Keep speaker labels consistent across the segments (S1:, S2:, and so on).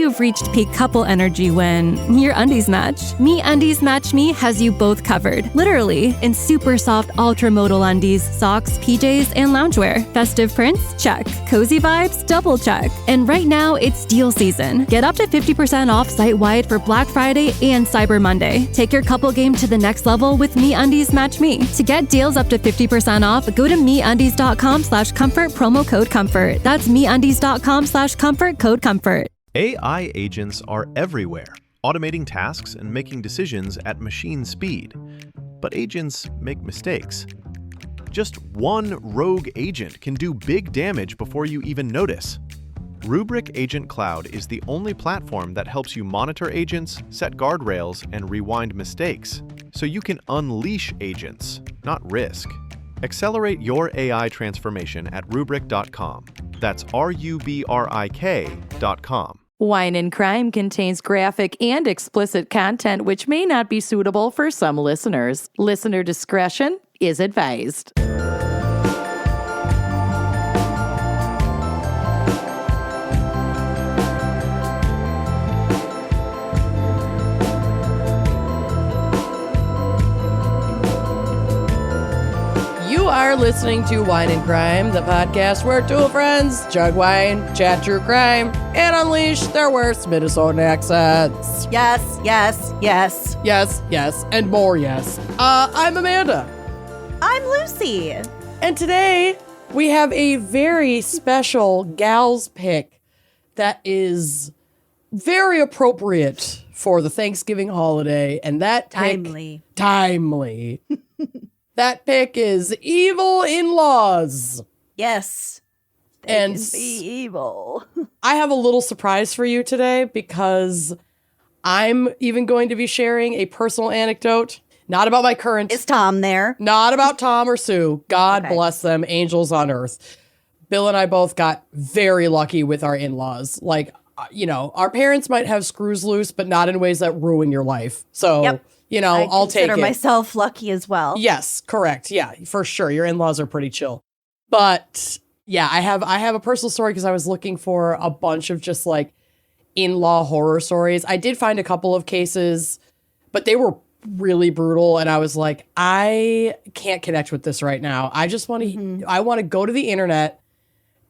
S1: you've reached peak couple energy when your undies match. MeUndies Match Me has you both covered, literally, in super soft ultra-modal undies, socks, PJs, and loungewear. Festive prints? Check. Cozy vibes? Double check. And right now, it's deal season. Get up to 50% off site-wide for Black Friday and Cyber Monday. Take your couple game to the next level with MeUndies Match Me. To get deals up to 50% off, go to MeUndies.com/comfort, promo code COMFORT. That's MeUndies.com/comfort, code COMFORT.
S2: AI agents are everywhere, automating tasks and making decisions at machine speed. But agents make mistakes. Just one rogue agent can do big damage before you even notice. Rubrik Agent Cloud is the only platform that helps you monitor agents, set guardrails, and rewind mistakes, so you can unleash agents, not risk. Accelerate your AI transformation at Rubrik.com. That's RUBRIK.com.
S3: Wine and Crime contains graphic and explicit content which may not be suitable for some listeners. Listener discretion is advised. You are listening to Wine and Crime, the podcast where two friends chug wine, chat true crime, and unleash their worst Minnesotan accents.
S4: Yes, yes, yes.
S3: Yes, yes, and more yes. I'm Amanda.
S4: I'm Lucy.
S3: And today we have a very special gal's pick that is very appropriate for the Thanksgiving holiday. And that pick... Timely. That pick is Evil In-Laws.
S4: Yes.
S3: And
S4: can be evil.
S3: I have a little surprise for you today because I'm even going to be sharing a personal anecdote. Not about my current...
S4: Is Tom there?
S3: Not about Tom or Sue. God bless them. Angels on earth. Bill and I both got very lucky with our in-laws. Like, you know, our parents might have screws loose, but not in ways that ruin your life. So...
S4: Yep.
S3: You know, I'll take it. I
S4: consider myself lucky as well.
S3: Yes, correct. Yeah, for sure. Your in-laws are pretty chill. But yeah, I have a personal story because I was looking for a bunch of just like in-law horror stories. I did find a couple of cases, but they were really brutal. And I was like, I can't connect with this right now. I just want to, I want to go to the internet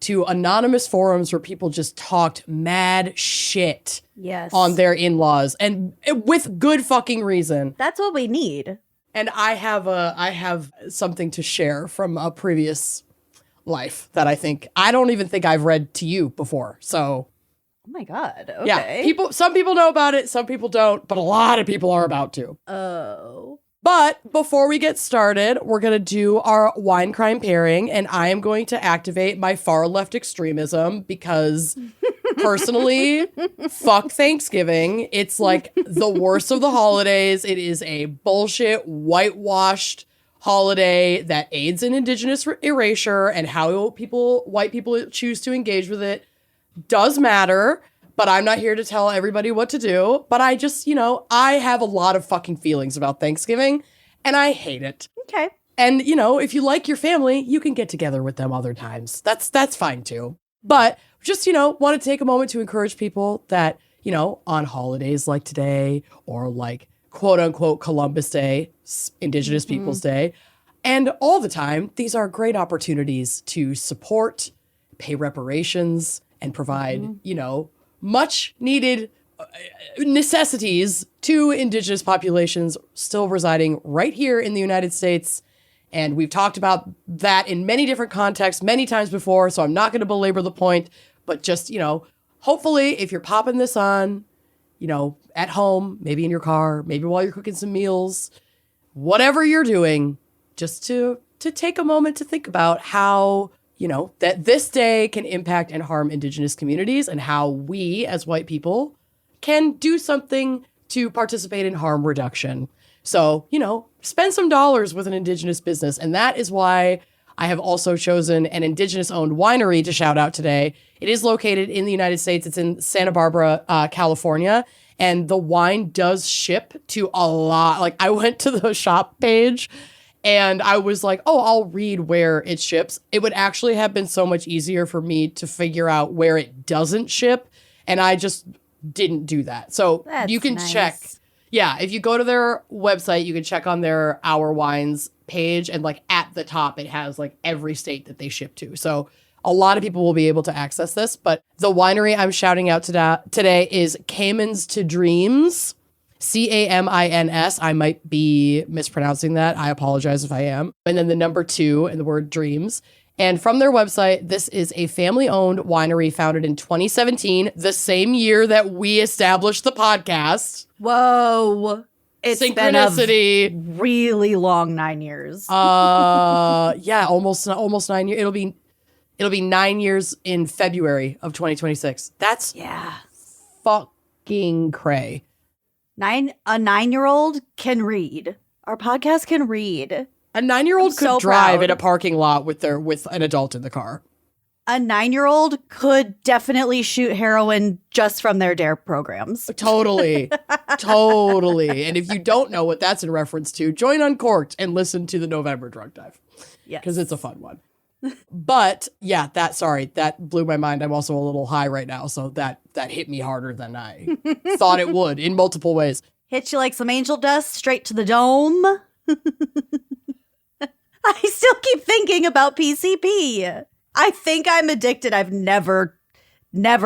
S3: to anonymous forums where people just talked mad shit on their in-laws and with good fucking reason.
S4: That's what we need.
S3: And I have something to share from a previous life that I don't even think I've read to you before. So,
S4: oh my God. Okay.
S3: Yeah, some people know about it, some people don't, but a lot of people are about to.
S4: Oh.
S3: But before we get started, we're going to do our wine crime pairing, and I am going to activate my far left extremism because personally, fuck Thanksgiving. It's like the worst of the holidays. It is a bullshit, whitewashed holiday that aids in indigenous erasure, and how white people choose to engage with it does matter. But I'm not here to tell everybody what to do. But I just, I have a lot of fucking feelings about Thanksgiving, and I hate it.
S4: Okay.
S3: And, if you like your family, you can get together with them other times. That's fine too. But just, want to take a moment to encourage people that, on holidays like today, or like quote unquote Columbus Day, Indigenous Peoples Day, and all the time, these are great opportunities to support, pay reparations, and provide, much needed necessities to indigenous populations still residing right here in the United States. And we've talked about that in many different contexts many times before, so I'm not going to belabor the point, but just, hopefully if you're popping this on, at home, maybe in your car, maybe while you're cooking some meals, whatever you're doing, just to take a moment to think about how that this day can impact and harm indigenous communities, and how we as white people can do something to participate in harm reduction. So, spend some dollars with an indigenous business. And that is why I have also chosen an indigenous owned winery to shout out today. It is located in the United States. It's in Santa Barbara, California. And the wine does ship to a lot. Like, I went to the shop page and I was like, oh, I'll read where it ships. It would actually have been so much easier for me to figure out where it doesn't ship. And I just didn't do that. So
S4: That's
S3: you can
S4: nice.
S3: check. Yeah, if you go to their website, you can check on their Our Wines page, and like at the top, it has like every state that they ship to. So a lot of people will be able to access this. But the winery I'm shouting out today is Camins to Dreams, Camins. I might be mispronouncing that. I apologize if I am. And then the number 2 and the word dreams. And from their website, this is a family-owned winery founded in 2017, the same year that we established the podcast.
S4: Whoa. It's
S3: Synchronicity.
S4: been a really long 9 years.
S3: Yeah, almost 9 years. It'll be 9 years in February of 2026. That's fucking cray.
S4: A 9-year-old can read. Our podcast can read.
S3: A 9-year-old
S4: I'm
S3: could
S4: so
S3: drive
S4: proud.
S3: in a parking lot with an adult in the car.
S4: A 9-year-old could definitely shoot heroin just from their DARE programs.
S3: Totally. Totally. And if you don't know what that's in reference to, join Uncorked and listen to the November Drug Dive.
S4: Yes.
S3: Because it's a fun one. But yeah, that blew my mind. I'm also a little high right now, so that hit me harder than I thought it would in multiple ways.
S4: Hit you like some angel dust straight to the dome. I still keep thinking about PCP. I think I'm addicted. I've never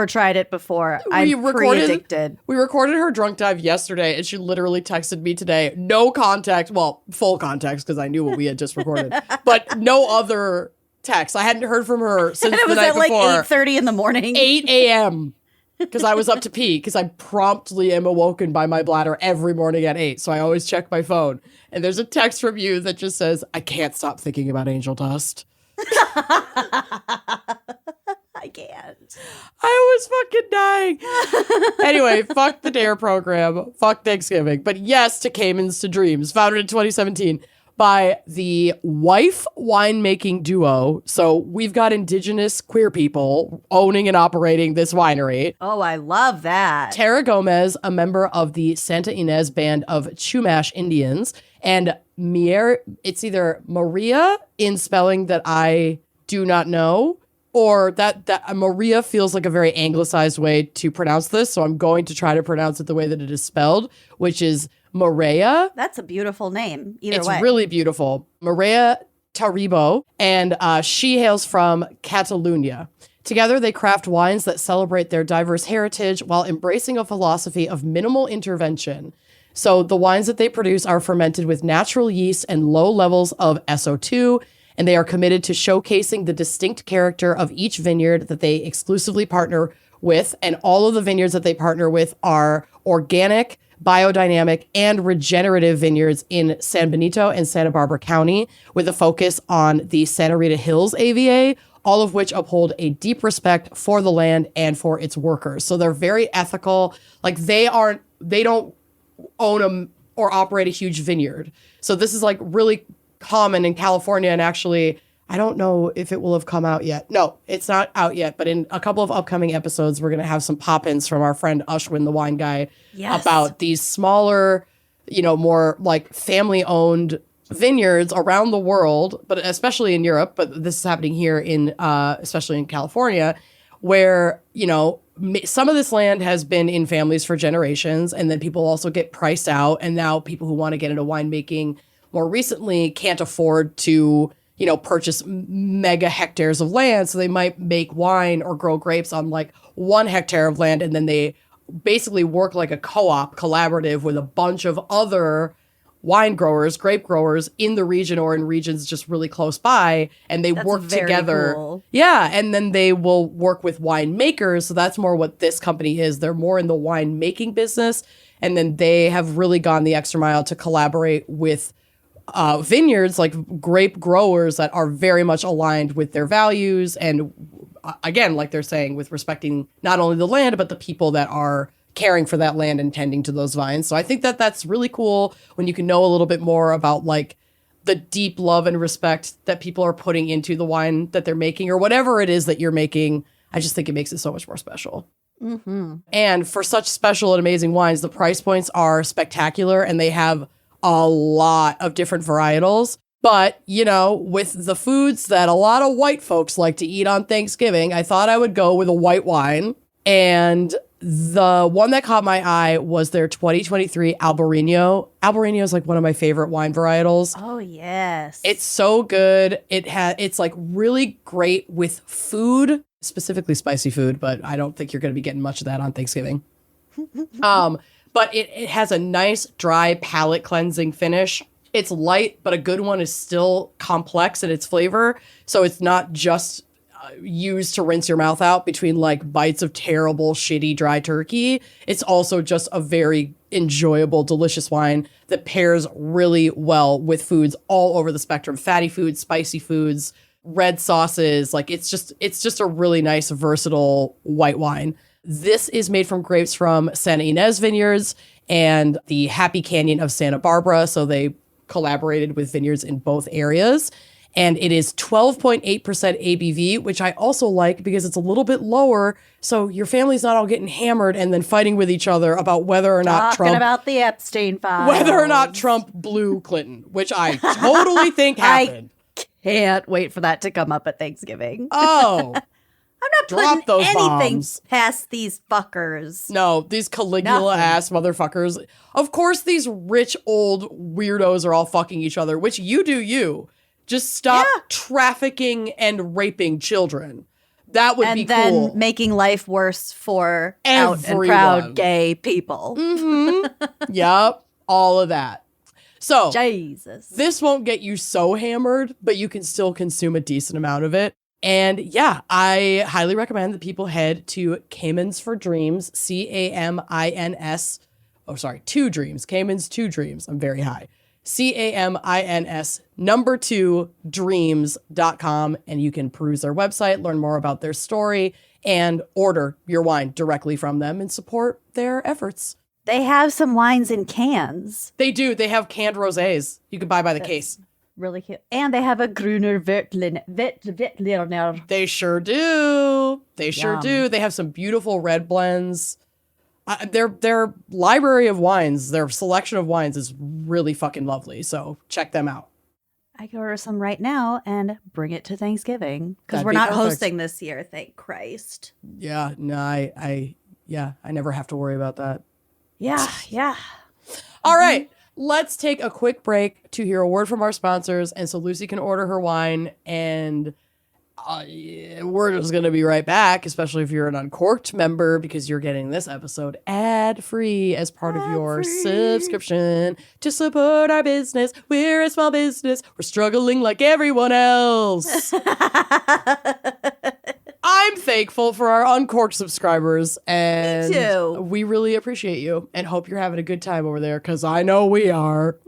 S4: tried it before. I'm pre-addicted.
S3: We recorded her drunk dive yesterday, and she literally texted me today. No context. Well, full context, because I knew what we had just recorded. But no other text. I hadn't heard from her since
S4: And it
S3: the
S4: was
S3: night
S4: at like
S3: before.
S4: 8:30 in the morning.
S3: 8 a.m. Because I was up to pee, because I promptly am awoken by my bladder every morning at 8. So I always check my phone. And there's a text from you that just says, I can't stop thinking about angel dust.
S4: I can't.
S3: I was fucking dying. Anyway, fuck the DARE program. Fuck Thanksgiving. But yes to Camins to Dreams, founded in 2017 by the wife winemaking duo. So we've got indigenous queer people owning and operating this winery.
S4: Oh, I love that.
S3: Tara Gomez, a member of the Santa Ynez Band of Chumash Indians, and it's either Maria in spelling that I do not know, or that Maria feels like a very anglicized way to pronounce this, so I'm going to try to pronounce it the way that it is spelled, which is Maria.
S4: That's a beautiful name. Either way.
S3: It's really beautiful. Maria Taribo, and she hails from Catalonia. Together, they craft wines that celebrate their diverse heritage while embracing a philosophy of minimal intervention. So the wines that they produce are fermented with natural yeast and low levels of SO2, and they are committed to showcasing the distinct character of each vineyard that they exclusively partner with. And all of the vineyards that they partner with are organic, biodynamic, and regenerative vineyards in San Benito and Santa Barbara County, with a focus on the Santa Rita Hills AVA, all of which uphold a deep respect for the land and for its workers. So they're very ethical. Like they don't own or operate a huge vineyard. So this is like really common in California, and actually, I don't know if it will have come out yet. No, it's not out yet, but in a couple of upcoming episodes, we're going to have some pop-ins from our friend Ushwin, the wine guy, about these smaller, more like family-owned vineyards around the world, but especially in Europe, but this is happening here especially in California, where, some of this land has been in families for generations, and then people also get priced out, and now people who want to get into winemaking more recently can't afford to, purchase mega hectares of land. So they might make wine or grow grapes on like 1 hectare of land. And then they basically work like a co-op collaborative with a bunch of other wine growers, grape growers in the region or in regions just really close by. And they work together.
S4: Cool.
S3: Yeah. And then they will work with winemakers. So that's more what this company is. They're more in the wine making business. And then they have really gone the extra mile to collaborate with vineyards, like grape growers that are very much aligned with their values. And again, like they're saying, with respecting not only the land, but the people that are caring for that land and tending to those vines. So I think that that's really cool when you can know a little bit more about like the deep love and respect that people are putting into the wine that they're making or whatever it is that you're making. I just think it makes it so much more special.
S4: Mm-hmm.
S3: And for such special and amazing wines, the price points are spectacular, and they have a lot of different varietals. But, with the foods that a lot of white folks like to eat on Thanksgiving, I thought I would go with a white wine. And The one that caught my eye was their 2023 Albarino. Albarino is like one of my favorite wine varietals.
S4: Oh, yes.
S3: It's so good. It's like really great with food, specifically spicy food, but I don't think you're going to be getting much of that on Thanksgiving. But it has a nice, dry, palate cleansing finish. It's light, but a good one is still complex in its flavor. So it's not just used to rinse your mouth out between like bites of terrible, shitty, dry turkey. It's also just a very enjoyable, delicious wine that pairs really well with foods all over the spectrum. Fatty foods, spicy foods, red sauces. Like it's just a really nice, versatile white wine. This is made from grapes from Santa Ynez Vineyards and the Happy Canyon of Santa Barbara. So they collaborated with vineyards in both areas. And it is 12.8% ABV, which I also like because it's a little bit lower. So your family's not all getting hammered and then fighting with each other about whether or not
S4: Talking about the Epstein files.
S3: Whether or not Trump blew Clinton, which I totally think happened.
S4: I can't wait for that to come up at Thanksgiving.
S3: Oh.
S4: I'm not
S3: Drop
S4: putting
S3: those
S4: anything
S3: bombs.
S4: Past these fuckers.
S3: No, these Caligula-ass motherfuckers. Of course, these rich old weirdos are all fucking each other, which you do you. Just stop trafficking and raping children. That would be cool.
S4: And then making life worse for out and proud gay people.
S3: Mm-hmm. Yep, all of that. So,
S4: Jesus.
S3: This won't get you so hammered, but you can still consume a decent amount of it. And yeah, I highly recommend that people head to Camins for Dreams, Camins. Oh, sorry, 2 Dreams. Camins 2 Dreams. I'm very high. Camins 2 dreams.com, and you can peruse their website, learn more about their story, and order your wine directly from them and support their efforts.
S4: They have some wines in cans.
S3: They do. They have canned rosés you can buy by the case.
S4: Really cute. And they have a Gruner Veltliner.
S3: They sure do. They sure do. They have some beautiful red blends. Their library of wines, their selection of wines is really fucking lovely. So check them out.
S4: I can order some right now and bring it to Thanksgiving because
S3: That'd
S4: we're
S3: be
S4: not
S3: perfect.
S4: hosting this year. Thank Christ.
S3: Yeah, no, I never have to worry about that.
S4: Yeah.
S3: All right, let's take a quick break to hear a word from our sponsors, and so Lucy can order her wine, and we're just going to be right back, especially if you're an Uncorked member, because you're getting this episode ad-free as part of your subscription to support our business. We're a small business. We're struggling like everyone else. I'm thankful for our Uncorked subscribers, and
S4: Me too.
S3: we really appreciate you and hope you're having a good time over there, because I know we are.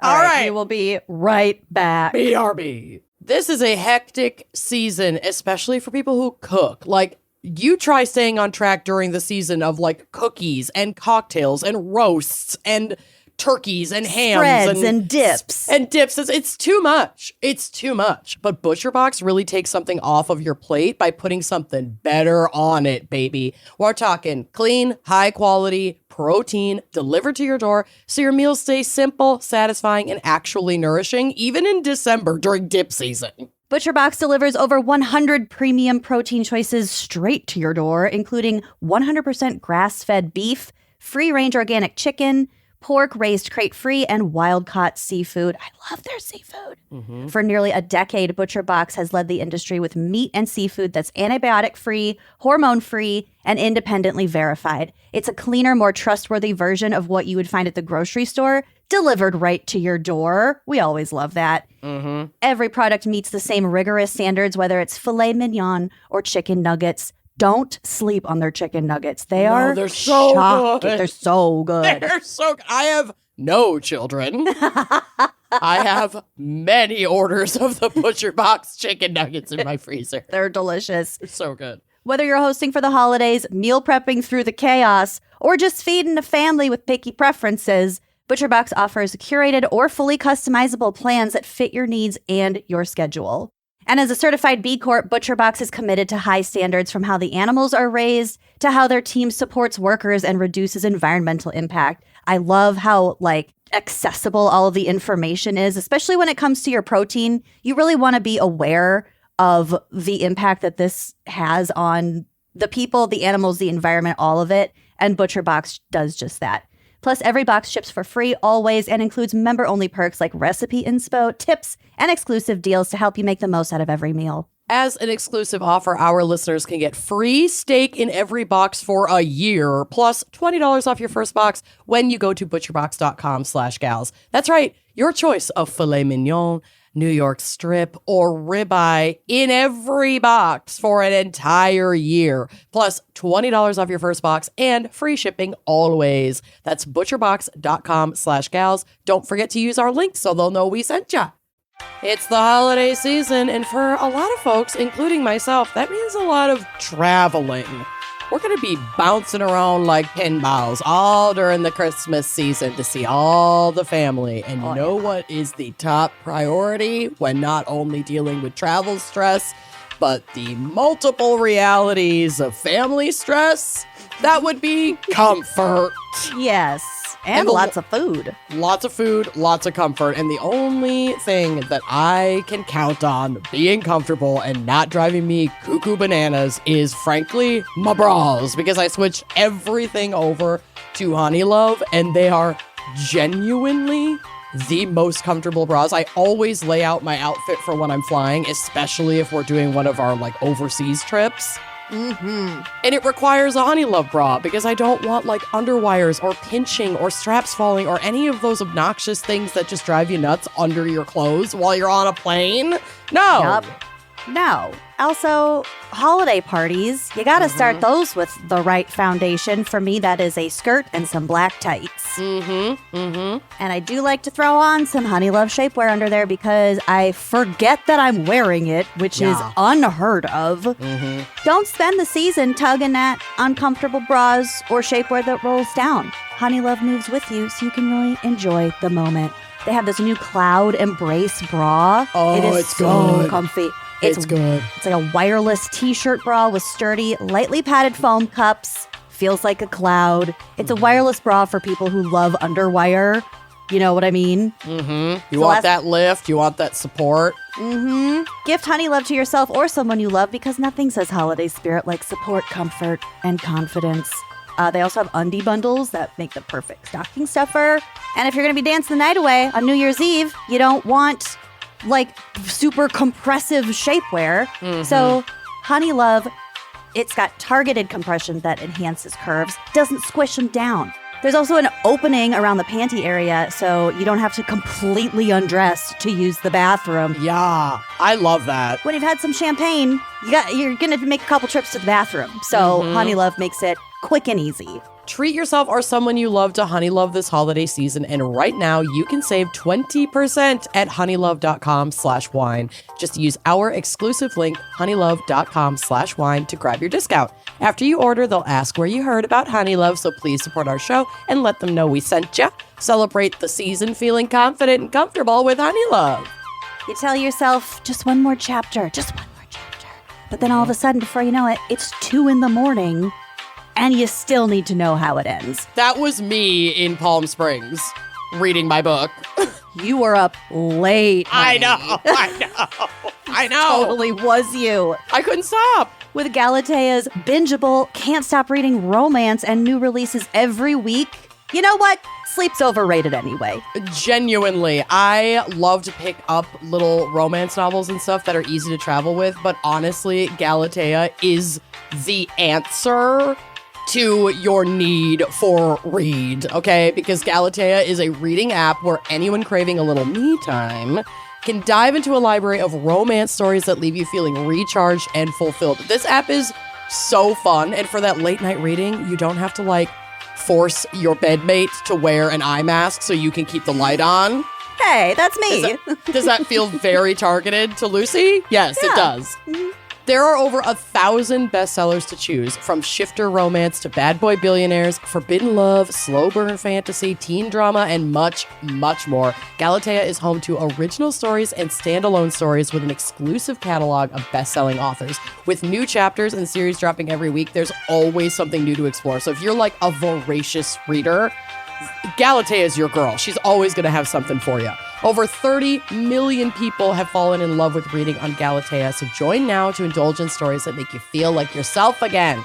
S3: All right.
S4: We will be right back.
S3: BRB. This is a hectic season, especially for people who cook. Like, you try staying on track during the season of like cookies and cocktails and roasts and turkeys and hams
S4: Spreads and dips.
S3: And dips. It's too much. It's too much. But ButcherBox really takes something off of your plate by putting something better on it, baby. We're talking clean, high quality protein delivered to your door so your meals stay simple, satisfying, and actually nourishing, even in December during dip season.
S4: ButcherBox delivers over 100 premium protein choices straight to your door, including 100% grass-fed beef, free-range organic chicken, pork raised crate-free, and wild-caught seafood. I love their seafood. Mm-hmm. For nearly a decade, ButcherBox has led the industry with meat and seafood that's antibiotic-free, hormone-free, and independently verified. It's a cleaner, more trustworthy version of what you would find at the grocery store, delivered right to your door. We always love that. Mm-hmm. Every product meets the same rigorous standards, whether it's filet mignon or chicken nuggets. Don't sleep on their chicken nuggets. They're
S3: so
S4: shocking.
S3: good.
S4: They're so good.
S3: They're so good. I have no children. I have many orders of the ButcherBox chicken nuggets in my freezer.
S4: They're delicious.
S3: They're so good.
S4: Whether you're hosting for the holidays, meal prepping through the chaos, or just feeding a family with picky preferences, ButcherBox offers curated or fully customizable plans that fit your needs and your schedule. And as a certified B Corp, ButcherBox is committed to high standards from how the animals are raised to how their team supports workers and reduces environmental impact. I love how, accessible all of the information is, especially when it comes to your protein. You really want to be aware of the impact that this has on the people, the animals, the environment, all of it. And ButcherBox does just that. Plus, every box ships for free always and includes member-only perks like recipe inspo, tips, and exclusive deals to help you make the most out of every meal.
S3: As an exclusive offer, our listeners can get free steak in every box for a year, plus $20 off your first box when you go to butcherbox.com/gals. That's right, your choice of filet mignon, New York strip, or ribeye in every box for an entire year, plus $20 off your first box and free shipping always. That's butcherbox.com/gals. Don't forget to use our link so they'll know we sent ya. It's the holiday season, and for a lot of folks, including myself, that means a lot of traveling. We're going to be bouncing around like pinballs all during the Christmas season to see all the family. And you know what is the top priority when not only dealing with travel stress, but the multiple realities of family stress? That would be comfort.
S4: Yes. And lots of food.
S3: Lots of food, lots of comfort. And the only thing that I can count on being comfortable and not driving me cuckoo bananas is, frankly, my bras. Because I switch everything over to Honeylove, and they are genuinely the most comfortable bras. I always lay out my outfit for when I'm flying, especially if we're doing one of our overseas trips. And it requires a Honeylove bra because I don't want underwires or pinching or straps falling or any of those obnoxious things that just drive you nuts under your clothes while you're on a plane. No.
S4: Yup. No. Also, holiday parties, you gotta start those with the right foundation. For me, that is a skirt and some black tights. And I do like to throw on some Honeylove shapewear under there because I forget that I'm wearing it, which is unheard of. Don't spend the season tugging at uncomfortable bras or shapewear that rolls down. Honeylove moves with you so you can really enjoy the moment. They have this new Cloud Embrace bra.
S3: Oh,
S4: it is
S3: it's
S4: so
S3: good.
S4: comfy.
S3: It's good.
S4: It's like a wireless t-shirt bra with sturdy, lightly padded foam cups. Feels like a cloud. It's a wireless bra for people who love underwire. You know what I mean?
S3: You want that lift? You want that support?
S4: Gift Honeylove to yourself or someone you love because nothing says holiday spirit like support, comfort, and confidence. They also have undie bundles that make the perfect stocking stuffer. And if you're going to be dancing the night away on New Year's Eve, you don't want super compressive shapewear. So Honeylove, it's got targeted compression that enhances curves, doesn't squish them down. There's also an opening around the panty area, so you don't have to completely undress to use the bathroom.
S3: Yeah, I love that.
S4: When you've had some champagne, you're gonna make a couple trips to the bathroom. So Honeylove makes it quick and easy.
S3: Treat yourself or someone you love to Honeylove this holiday season, and right now you can save 20% at honeylove.com/wine. Just use our exclusive link, honeylove.com/wine, to grab your discount. After you order, they'll ask where you heard about Honeylove, so please support our show and let them know we sent ya. Celebrate the season feeling confident and comfortable with Honeylove.
S4: You tell yourself, just one more chapter. But then all of a sudden, before you know it, it's 2 a.m. and you still need to know how it ends.
S3: That was me in Palm Springs reading my book.
S4: You were up late.
S3: I
S4: honey.
S3: know.
S4: Totally was you.
S3: I couldn't stop.
S4: With Galatea's bingeable, can't stop reading romance and new releases every week. You know what? Sleep's overrated anyway.
S3: Genuinely, I love to pick up little romance novels and stuff that are easy to travel with, but honestly, Galatea is the answer to your need for read, okay? Because Galatea is a reading app where anyone craving a little me time can dive into a library of romance stories that leave you feeling recharged and fulfilled. This app is so fun, and for that late night reading, you don't have to force your bedmate to wear an eye mask so you can keep the light on.
S4: Hey, that's me.
S3: Does that feel very targeted to Lucy? Yes, it does. There are over 1,000 bestsellers to choose, from shifter romance to bad boy billionaires, forbidden love, slow burn fantasy, teen drama, and much, much more. Galatea is home to original stories and standalone stories with an exclusive catalog of best-selling authors. With new chapters and series dropping every week, there's always something new to explore. So if you're a voracious reader, Galatea is your girl. She's always going to have something for you. Over 30 million people have fallen in love with reading on Galatea, so join now to indulge in stories that make you feel like yourself again.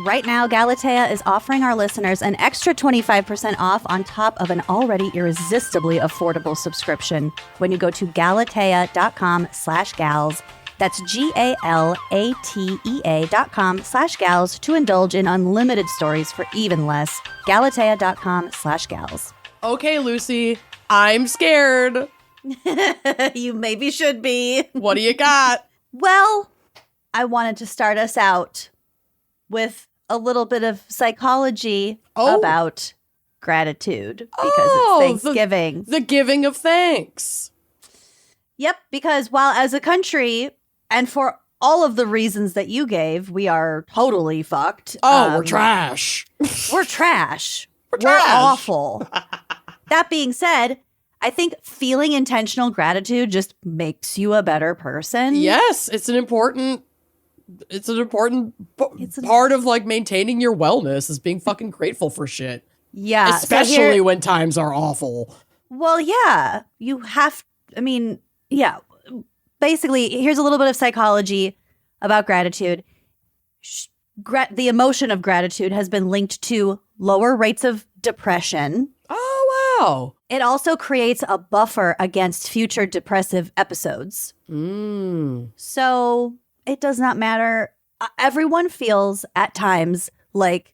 S4: Right now, Galatea is offering our listeners an extra 25% off on top of an already irresistibly affordable subscription when you go to galatea.com/gals. That's GALATEA.com/gals to indulge in unlimited stories for even less. Galatea.com/gals.
S3: Okay, Lucy, I'm scared.
S4: You maybe should be.
S3: What do you got?
S4: Well, I wanted to start us out with a little bit of psychology about gratitude because it's Thanksgiving.
S3: The giving of thanks.
S4: Yep, because while as a country, and for all of the reasons that you gave, we are totally fucked.
S3: We're trash.
S4: We're trash.
S3: We're trash.
S4: Awful. That being said, I think feeling intentional gratitude just makes you a better person.
S3: Yes, it's an important part of like maintaining your wellness is being fucking grateful for shit.
S4: Yeah.
S3: Especially when times are awful.
S4: Well, yeah. You have, yeah. Basically, here's a little bit of psychology about gratitude. The emotion of gratitude has been linked to lower rates of depression.
S3: Oh, wow.
S4: It also creates a buffer against future depressive episodes. So it does not matter. Everyone feels at times like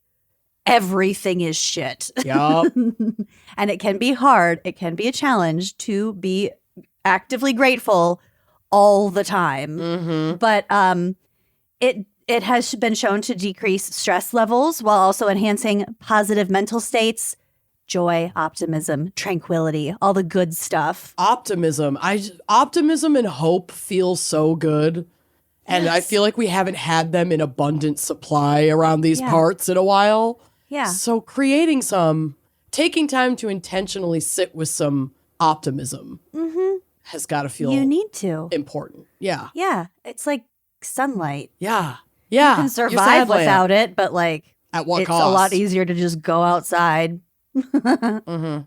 S4: everything is shit.
S3: Yup.
S4: And it can be hard. It can be a challenge to be actively grateful all the time.
S3: Mm-hmm.
S4: But it has been shown to decrease stress levels while also enhancing positive mental states, joy, optimism, tranquility, all the good stuff.
S3: Optimism and hope feel so good. And
S4: Yes.
S3: I feel like we haven't had them in abundant supply around these parts in a while.
S4: Yeah.
S3: So taking time to intentionally sit with some optimism has got to feel
S4: You need to.
S3: important. Yeah.
S4: Yeah. It's like sunlight.
S3: Yeah. Yeah.
S4: You can survive without it, but like
S3: At what
S4: it's
S3: cost?
S4: a lot easier to just go outside. And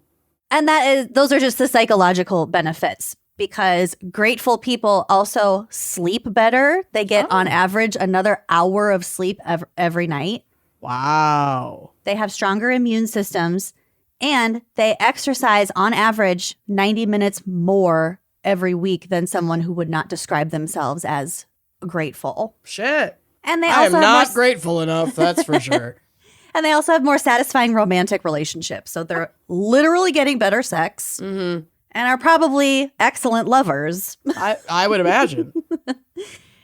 S4: those are just the psychological benefits because grateful people also sleep better. They get on average another hour of sleep every night.
S3: Wow.
S4: They have stronger immune systems and they exercise on average 90 minutes more every week than someone who would not describe themselves as grateful.
S3: Shit.
S4: And they
S3: I
S4: also
S3: am
S4: have
S3: not grateful enough, that's for sure.
S4: And they also have more satisfying romantic relationships. So they're literally getting better sex and are probably excellent lovers.
S3: I would imagine.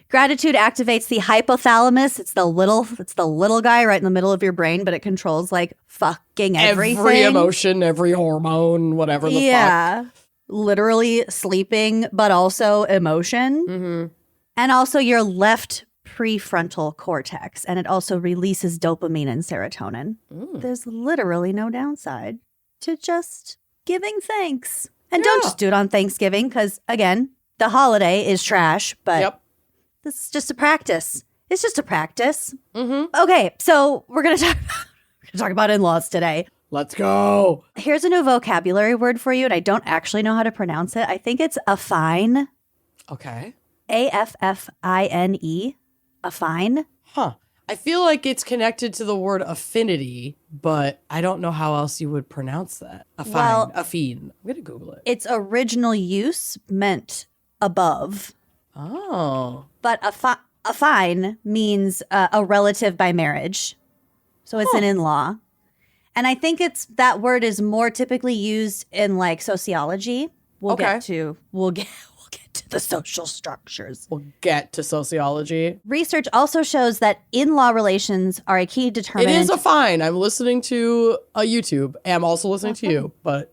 S4: Gratitude activates the hypothalamus. It's the little guy right in the middle of your brain, but it controls like fucking everything.
S3: Every emotion, every hormone, whatever the fuck.
S4: Yeah. Literally sleeping, but also emotion. And also your left prefrontal cortex. And it also releases dopamine and serotonin. There's literally no downside to just giving thanks. And don't just do it on Thanksgiving because, again, the holiday is trash, but this is just a practice. It's just a practice. Okay, so we're going to talk about in-laws today.
S3: Let's go.
S4: Here's a new vocabulary word for you, and I don't actually know how to pronounce it. I think it's affine.
S3: Okay.
S4: AFFINE. Affine.
S3: Huh. I feel like it's connected to the word affinity, but I don't know how else you would pronounce that. Affine. I'm going to Google it.
S4: Its original use meant above.
S3: Oh.
S4: But affine means a relative by marriage. So it's an in-law. And I think that word is more typically used in like sociology. We'll get to the social structures.
S3: We'll get to sociology.
S4: Research also shows that in-law relations are a key determinant.
S3: It is affine. I'm listening to a YouTube. I'm also listening to you, but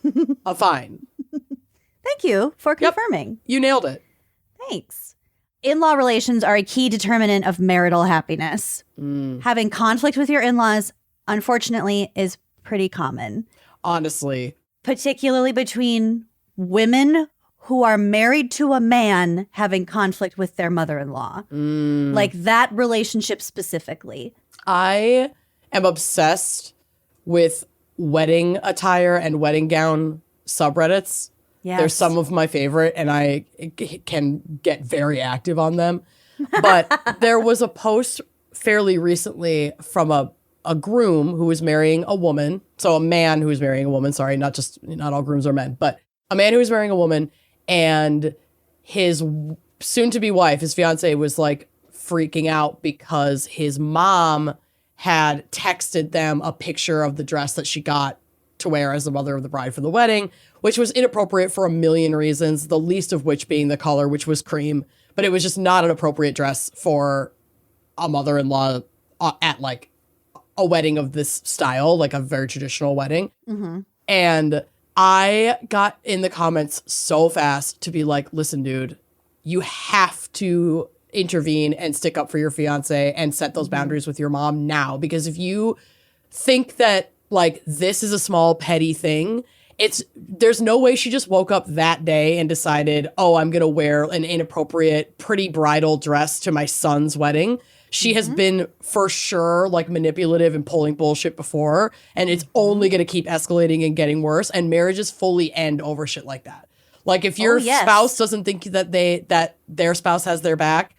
S3: affine.
S4: Thank you for confirming.
S3: You nailed it.
S4: Thanks. In-law relations are a key determinant of marital happiness. Having conflict with your in-laws, unfortunately, is pretty common.
S3: Honestly.
S4: Particularly between women who are married to a man having conflict with their mother-in-law. Like that relationship specifically.
S3: I am obsessed with wedding attire and wedding gown subreddits. They're some of my favorite, and I can get very active on them. But there was a post fairly recently from a groom who was marrying a woman. So a man who was marrying a woman, sorry, not all grooms are men, but a man who was marrying a woman, and his soon-to-be wife, his fiance, was like freaking out because his mom had texted them a picture of the dress that she got to wear as the mother of the bride for the wedding, which was inappropriate for a million reasons, the least of which being the color, which was cream. But it was just not an appropriate dress for a mother-in-law at like a wedding of this style, like a very traditional wedding.
S4: Mm-hmm.
S3: And I got in the comments so fast to be like, listen, dude, you have to intervene and stick up for your fiance and set those boundaries with your mom now. Because if you think that like this is a small petty thing, there's no way she just woke up that day and decided, oh, I'm going to wear an inappropriate, pretty bridal dress to my son's wedding. She has been for sure like manipulative and pulling bullshit before, and it's only going to keep escalating and getting worse. And marriages fully end over shit like that. Like if your spouse doesn't think that their spouse has their back,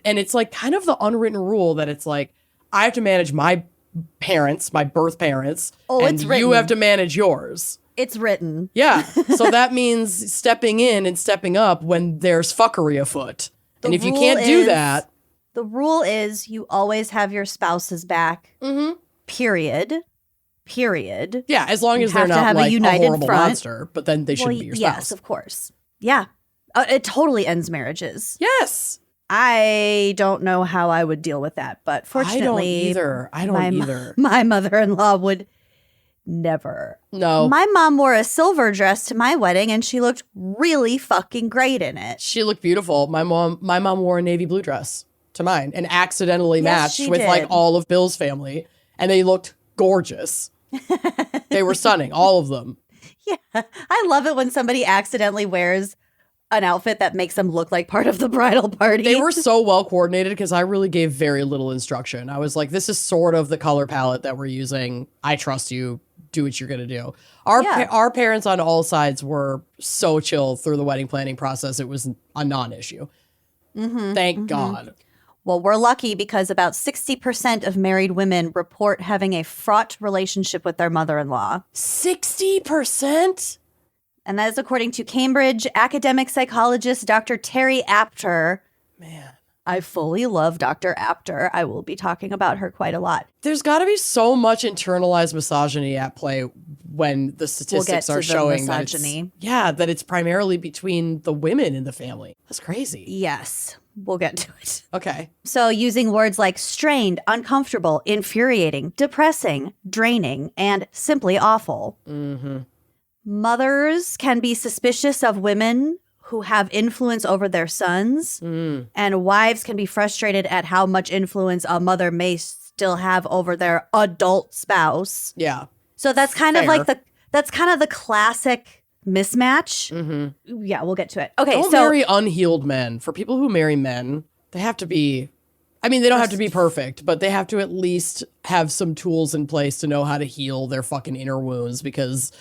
S3: and it's like kind of the unwritten rule that it's like I have to manage my parents, my birth parents, and you have to manage yours.
S4: It's written.
S3: Yeah. So that means stepping in and stepping up when there's fuckery afoot. And if you can't do that.
S4: The rule is you always have your spouse's back. Mm-hmm. Period.
S3: Yeah, as long as they're not like a horrible monster, but then they shouldn't be your spouse.
S4: Yes, of course. Yeah. It totally ends marriages.
S3: Yes.
S4: I don't know how I would deal with that, but fortunately,
S3: I don't either.
S4: My mother-in-law would never.
S3: No.
S4: My mom wore a silver dress to my wedding, and she looked really fucking great in it.
S3: She looked beautiful. My mom wore a navy blue dress to mine and accidentally matched with like all of Bill's family, and they looked gorgeous. They were stunning, all of them.
S4: Yeah, I love it when somebody accidentally wears an outfit that makes them look like part of the bridal party.
S3: They were so well coordinated because I really gave very little instruction. I was like, this is sort of the color palette that we're using. I trust you. Do what you're going to do. Our parents on all sides were so chill through the wedding planning process. It was a non-issue. Thank God.
S4: Well, we're lucky because about 60% of married women report having a fraught relationship with their mother-in-law.
S3: 60%?
S4: And that is according to Cambridge academic psychologist Dr. Terry Apter.
S3: Man.
S4: I fully love Dr. Apter. I will be talking about her quite a lot.
S3: There's got to be so much internalized misogyny at play when the statistics are showing that it's primarily between the women in the family. That's crazy.
S4: Yes, we'll get to it.
S3: Okay.
S4: So using words like strained, uncomfortable, infuriating, depressing, draining, and simply awful. Mm-hmm. Mothers can be suspicious of women who have influence over their sons, and wives can be frustrated at how much influence a mother may still have over their adult spouse.
S3: Yeah.
S4: So that's kind of like the classic mismatch. Mm-hmm. Yeah, we'll get to it. Okay,
S3: don't marry unhealed men. For people who marry men, they have to be. I mean, they don't have to be perfect, but they have to at least have some tools in place to know how to heal their fucking inner wounds, because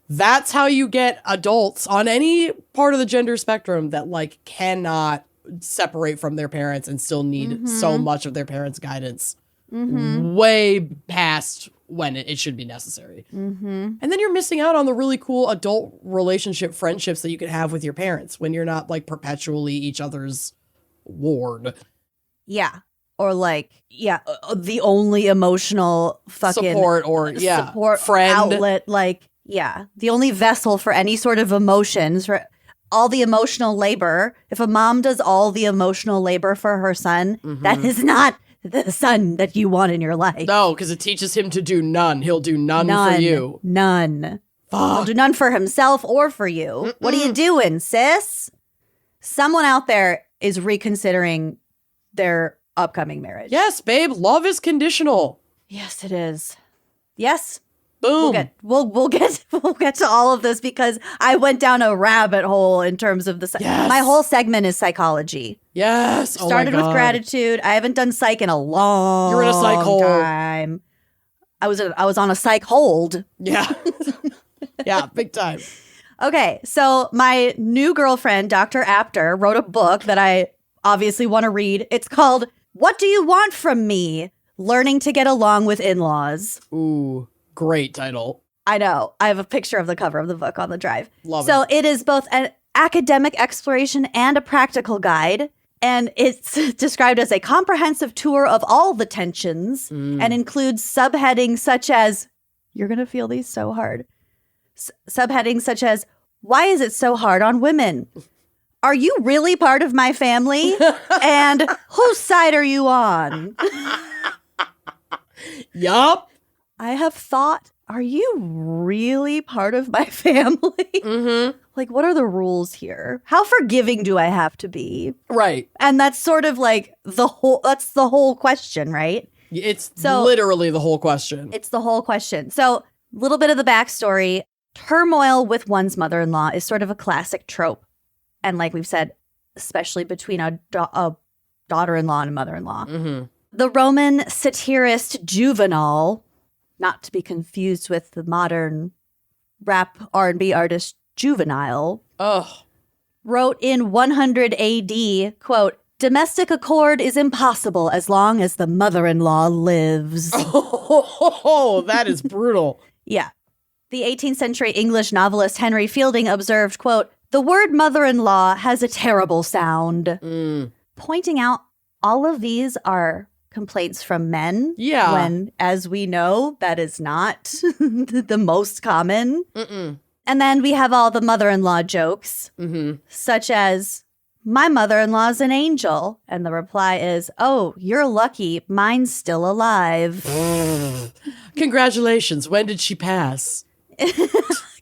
S3: that's how you get adults on any part of the gender spectrum that like cannot separate from their parents and still need so much of their parents' guidance way past when it should be necessary. And then you're missing out on the really cool adult relationship friendships that you could have with your parents when you're not like perpetually each other's ward.
S4: Yeah. Or like, the only emotional fucking
S3: support or
S4: support
S3: friend
S4: outlet, like, the only vessel for any sort of emotions, for all the emotional labor. If a mom does all the emotional labor for her son, that is not the son that you want in your life.
S3: No, because it teaches him to do none. He'll do none for you.
S4: None.
S3: Fuck.
S4: He'll do none for himself or for you. What are you doing, sis? Someone out there is reconsidering their upcoming marriage.
S3: Yes, babe. Love is conditional.
S4: Yes, it is. Yes.
S3: Boom.
S4: We'll get to all of this because I went down a rabbit hole in terms of my whole segment is psychology.
S3: Yes.
S4: Started with gratitude. I haven't done psych in a long
S3: You're in a psych hole.
S4: time. I was on a psych hold.
S3: Yeah. Yeah, big time.
S4: Okay, so my new girlfriend, Dr. Apter, wrote a book that I obviously want to read. It's called What Do You Want From Me? Learning to Get Along with In-Laws.
S3: Ooh, great title.
S4: I know. I have a picture of the cover of the book on the drive.
S3: Love
S4: so
S3: it.
S4: It is both an academic exploration and a practical guide. And it's described as a comprehensive tour of all the tensions and includes subheadings such as, you're going to feel these so hard. Subheadings such as, why is it so hard on women? Are you really part of my family? And whose side are you on?
S3: Yup.
S4: I have thought, are you really part of my family?
S3: Mm-hmm.
S4: Like, what are the rules here? How forgiving do I have to be?
S3: Right.
S4: And that's sort of like that's the whole question, right?
S3: It's literally the whole question.
S4: It's the whole question. So, a little bit of the backstory. Turmoil with one's mother-in-law is sort of a classic trope. And like we've said, especially between a daughter-in-law and a mother-in-law.
S3: Mm-hmm.
S4: The Roman satirist Juvenal, not to be confused with the modern rap R&B artist Juvenile, wrote in 100 AD, quote, domestic accord is impossible as long as the mother-in-law lives.
S3: Oh, that is brutal.
S4: Yeah. The 18th century English novelist Henry Fielding observed, quote, the word mother-in-law has a terrible sound. Pointing out all of these are complaints from men.
S3: Yeah.
S4: When, as we know, that is not the most common. And then we have all the mother-in-law jokes, such as, my mother-in-law's an angel. And the reply is, oh, you're lucky. Mine's still alive.
S3: Congratulations. When did she pass?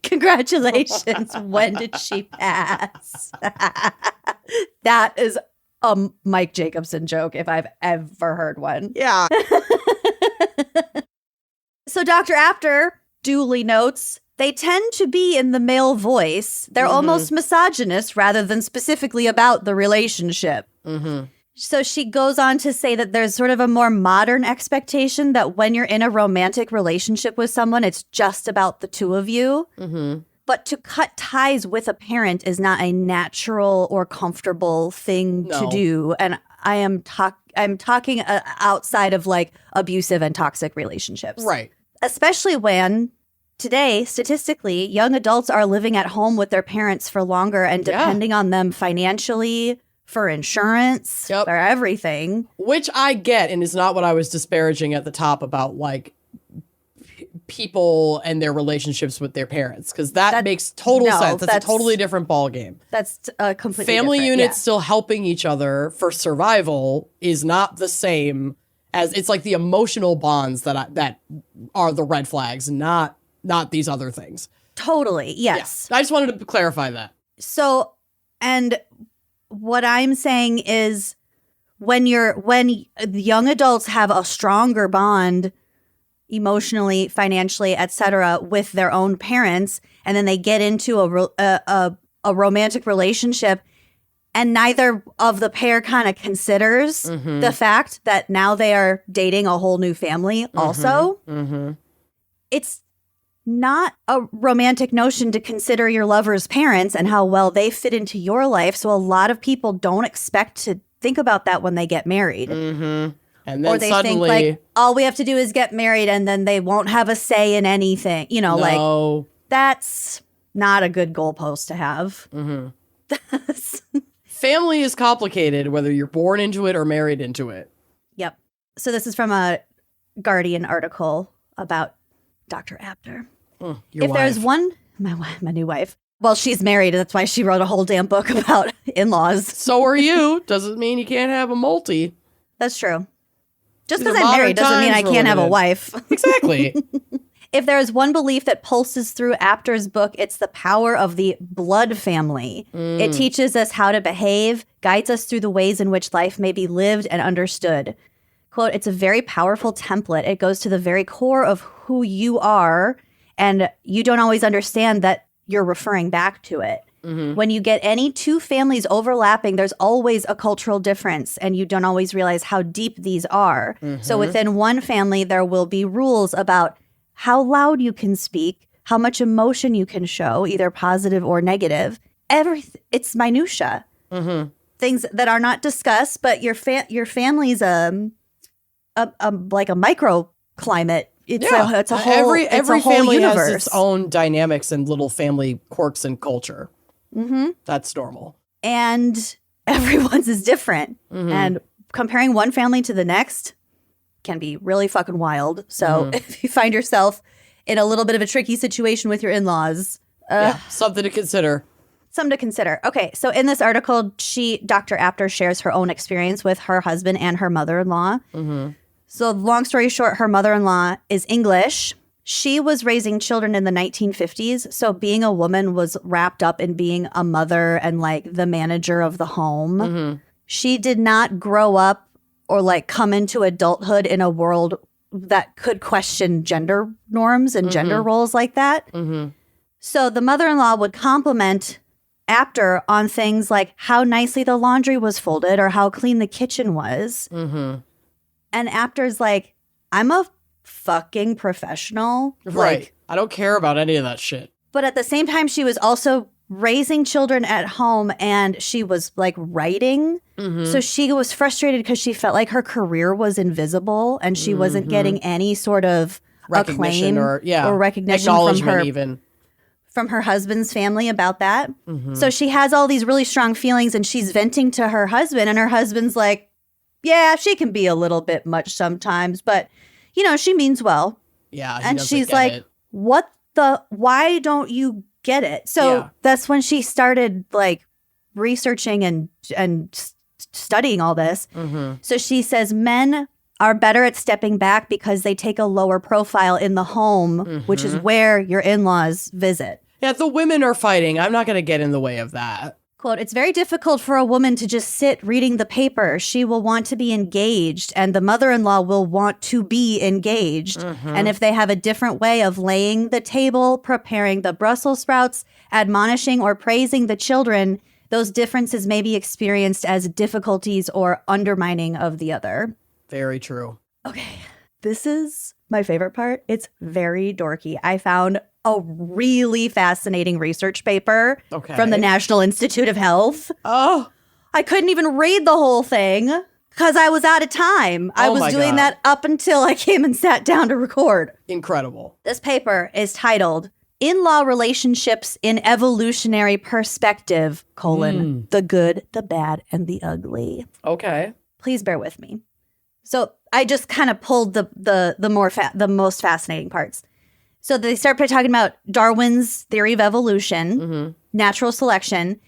S4: Congratulations. When did she pass? That is a Mike Jacobson joke if I've ever heard one.
S3: Yeah.
S4: So Dr. Apter duly notes, they tend to be in the male voice. They're almost misogynist rather than specifically about the relationship. So she goes on to say that there's sort of a more modern expectation that when you're in a romantic relationship with someone, it's just about the two of you. But to cut ties with a parent is not a natural or comfortable thing to do. And I'm talking outside of like abusive and toxic relationships.
S3: Right.
S4: Especially when today, statistically, young adults are living at home with their parents for longer and depending on them financially, for insurance, for everything.
S3: Which I get, and is not what I was disparaging at the top about like people and their relationships with their parents, because that makes total sense. That's a totally different ballgame.
S4: That's completely
S3: family
S4: different.
S3: units still helping each other for survival is not the same as it's like the emotional bonds that are the red flags, not these other things.
S4: Totally, yes.
S3: Yeah. I just wanted to clarify that.
S4: So, and what I'm saying is when young adults have a stronger bond emotionally, financially, etc., with their own parents, and then they get into a romantic relationship, and neither of the pair kind of considers the fact that now they are dating a whole new family also. It's not a romantic notion to consider your lover's parents and how well they fit into your life. So a lot of people don't expect to think about that when they get married.
S3: And then
S4: or they
S3: suddenly,
S4: think like, all we have to do is get married and then they won't have a say in anything. You know, like that's not a good goalpost to have.
S3: family is complicated, whether you're born into it or married into it.
S4: Yep. So this is from a Guardian article about Dr. Apter.
S3: Your wife.
S4: There's one, my new wife. Well, she's married. That's why she wrote a whole damn book about in-laws.
S3: So are you. Doesn't mean you can't have a multi.
S4: That's true. Just
S3: These
S4: because
S3: are
S4: I'm married
S3: modern
S4: doesn't mean I
S3: times
S4: can't have a
S3: related.
S4: wife.
S3: Exactly.
S4: If there is one belief that pulses through Apter's book, it's the power of the blood family. It teaches us how to behave, guides us through the ways in which life may be lived and understood. Quote, it's a very powerful template. It goes to the very core of who you are, and you don't always understand that you're referring back to it. When you get any two families overlapping, there's always a cultural difference, and you don't always realize how deep these are. So within one family, there will be rules about how loud you can speak, how much emotion you can show, either positive or negative. It's minutia. Things that are not discussed, but your family's like a microclimate. It's a whole
S3: every family
S4: universe.
S3: has its own dynamics and little family quirks and culture. That's normal.
S4: And everyone's is different. And comparing one family to the next can be really fucking wild. So if you find yourself in a little bit of a tricky situation with your in-laws,
S3: something to consider.
S4: Something to consider. Okay, so in this article, Dr. Apter shares her own experience with her husband and her mother-in-law. So long story short, her mother-in-law is English. She was raising children in the 1950s. So being a woman was wrapped up in being a mother and like the manager of the home. She did not grow up or like come into adulthood in a world that could question gender norms and gender roles like that. So the mother-in-law would compliment Apter on things like how nicely the laundry was folded or how clean the kitchen was. And Apter's like, I'm a fucking professional.
S3: Right.
S4: Like,
S3: I don't care about any of that shit.
S4: but at the same time, she was also raising children at home and she was like writing. So she was frustrated because she felt like her career was invisible and she wasn't getting any sort of
S3: Recognition
S4: acclaim or recognition
S3: acknowledgement
S4: from her husband's family about that. So she has all these really strong feelings and she's venting to her husband and her husband's like, yeah, she can be a little bit much sometimes, but you know, she means well.
S3: Yeah.
S4: And she's like, why don't you get it? So that's when she started like researching and studying all this. So she says men are better at stepping back because they take a lower profile in the home, which is where your in-laws visit.
S3: Yeah, the women are fighting. I'm not going to get in the way of that.
S4: Quote, it's very difficult for a woman to just sit reading the paper. She will want to be engaged and the mother-in-law will want to be engaged. And if they have a different way of laying the table, preparing the Brussels sprouts, admonishing or praising the children, those differences may be experienced as difficulties or undermining of the other.
S3: Very true.
S4: Okay, this is my favorite part. It's very dorky. I found a really fascinating research paper from the National Institute of Health.
S3: Oh.
S4: I couldn't even read the whole thing because I was out of time. I was doing that up until I came and sat down to record.
S3: Incredible.
S4: This paper is titled In-Law Relationships in Evolutionary Perspective, the good, the bad, and the ugly.
S3: Okay.
S4: Please bear with me. So I just kind of pulled the most fascinating parts. So they start by talking about Darwin's theory of evolution, natural selection.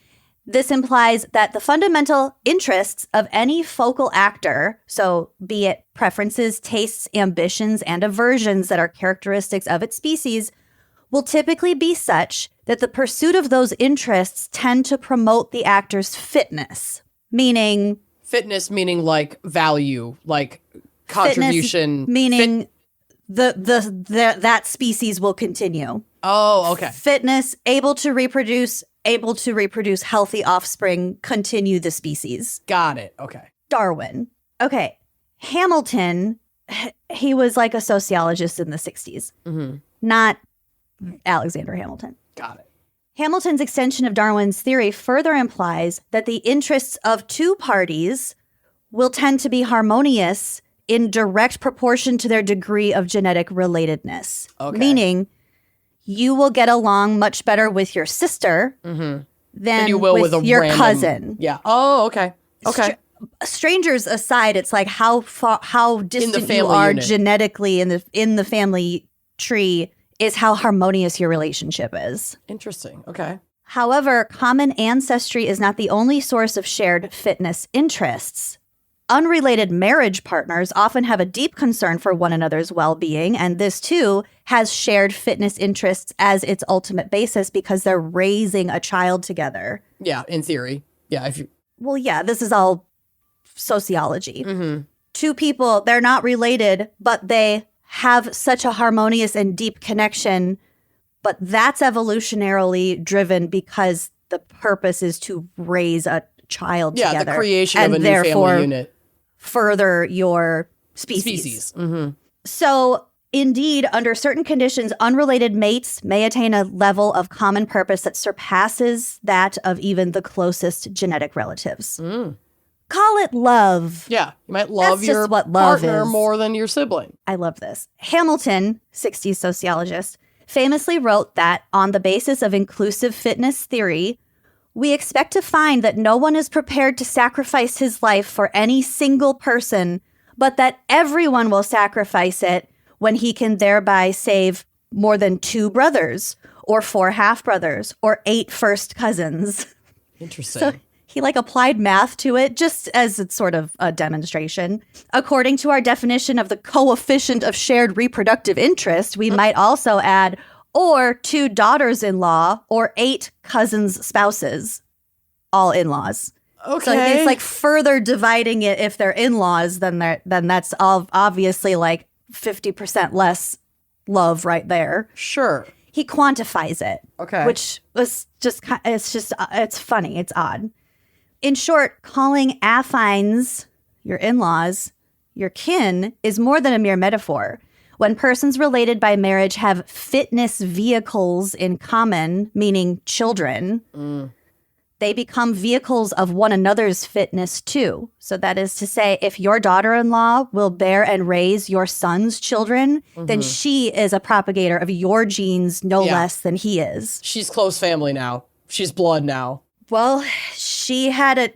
S4: This implies that the fundamental interests of any focal actor, so be it preferences, tastes, ambitions, and aversions that are characteristics of its species, will typically be such that the pursuit of those interests tend to promote the actor's fitness, meaning...
S3: Fitness meaning like value, like contribution.
S4: Meaning that species will continue.
S3: Oh, okay.
S4: Fitness, able to reproduce healthy offspring, continue the species.
S3: Got it. Okay.
S4: Darwin. Okay. Hamilton, he was like a sociologist in the 60s, not Alexander Hamilton.
S3: Got it.
S4: Hamilton's extension of Darwin's theory further implies that the interests of two parties will tend to be harmonious in direct proportion to their degree of genetic relatedness. Okay. Meaning, you will get along much better with your sister than you will with your cousin.
S3: Yeah. Oh, okay. Okay.
S4: Strangers aside, it's like how distant you are unit. Genetically in the family tree is how harmonious your relationship is.
S3: Interesting. Okay.
S4: However, common ancestry is not the only source of shared fitness interests. Unrelated marriage partners often have a deep concern for one another's well-being, and this too has shared fitness interests as its ultimate basis because they're raising a child together.
S3: Yeah, in theory. Yeah.
S4: Well, yeah, this is all sociology. Two people, they're not related, but they have such a harmonious and deep connection, but that's evolutionarily driven because the purpose is to raise a child together.
S3: Yeah, the creation of a new family unit.
S4: Further your species. So Indeed, under certain conditions, unrelated mates may attain a level of common purpose that surpasses that of even the closest genetic relatives. Call it love.
S3: Yeah, you might love
S4: That's
S3: your
S4: just what love
S3: partner
S4: is.
S3: more than your sibling.
S4: I love this. Hamilton, 60s sociologist, famously wrote that on the basis of inclusive fitness theory, we expect to find that no one is prepared to sacrifice his life for any single person, but that everyone will sacrifice it when he can thereby save more than 2 brothers or 4 half-brothers or 8 first cousins.
S3: Interesting.
S4: So he applied math to it just as it's sort of a demonstration. According to our definition of the coefficient of shared reproductive interest, we might also add or 2 daughters-in-law or 8 cousins' spouses, all in-laws.
S3: Okay.
S4: So it's further dividing it. If they're in-laws, then that's obviously 50% less love right there.
S3: Sure.
S4: He quantifies it.
S3: Okay.
S4: Which was it's funny. It's odd. In short, calling affines, your in-laws, your kin, is more than a mere metaphor. When persons related by marriage have fitness vehicles in common, meaning children, they become vehicles of one another's fitness too. So that is to say, if your daughter-in-law will bear and raise your son's children, then she is a propagator of your genes no less than he is.
S3: She's close family now. She's blood now.
S4: Well, she had a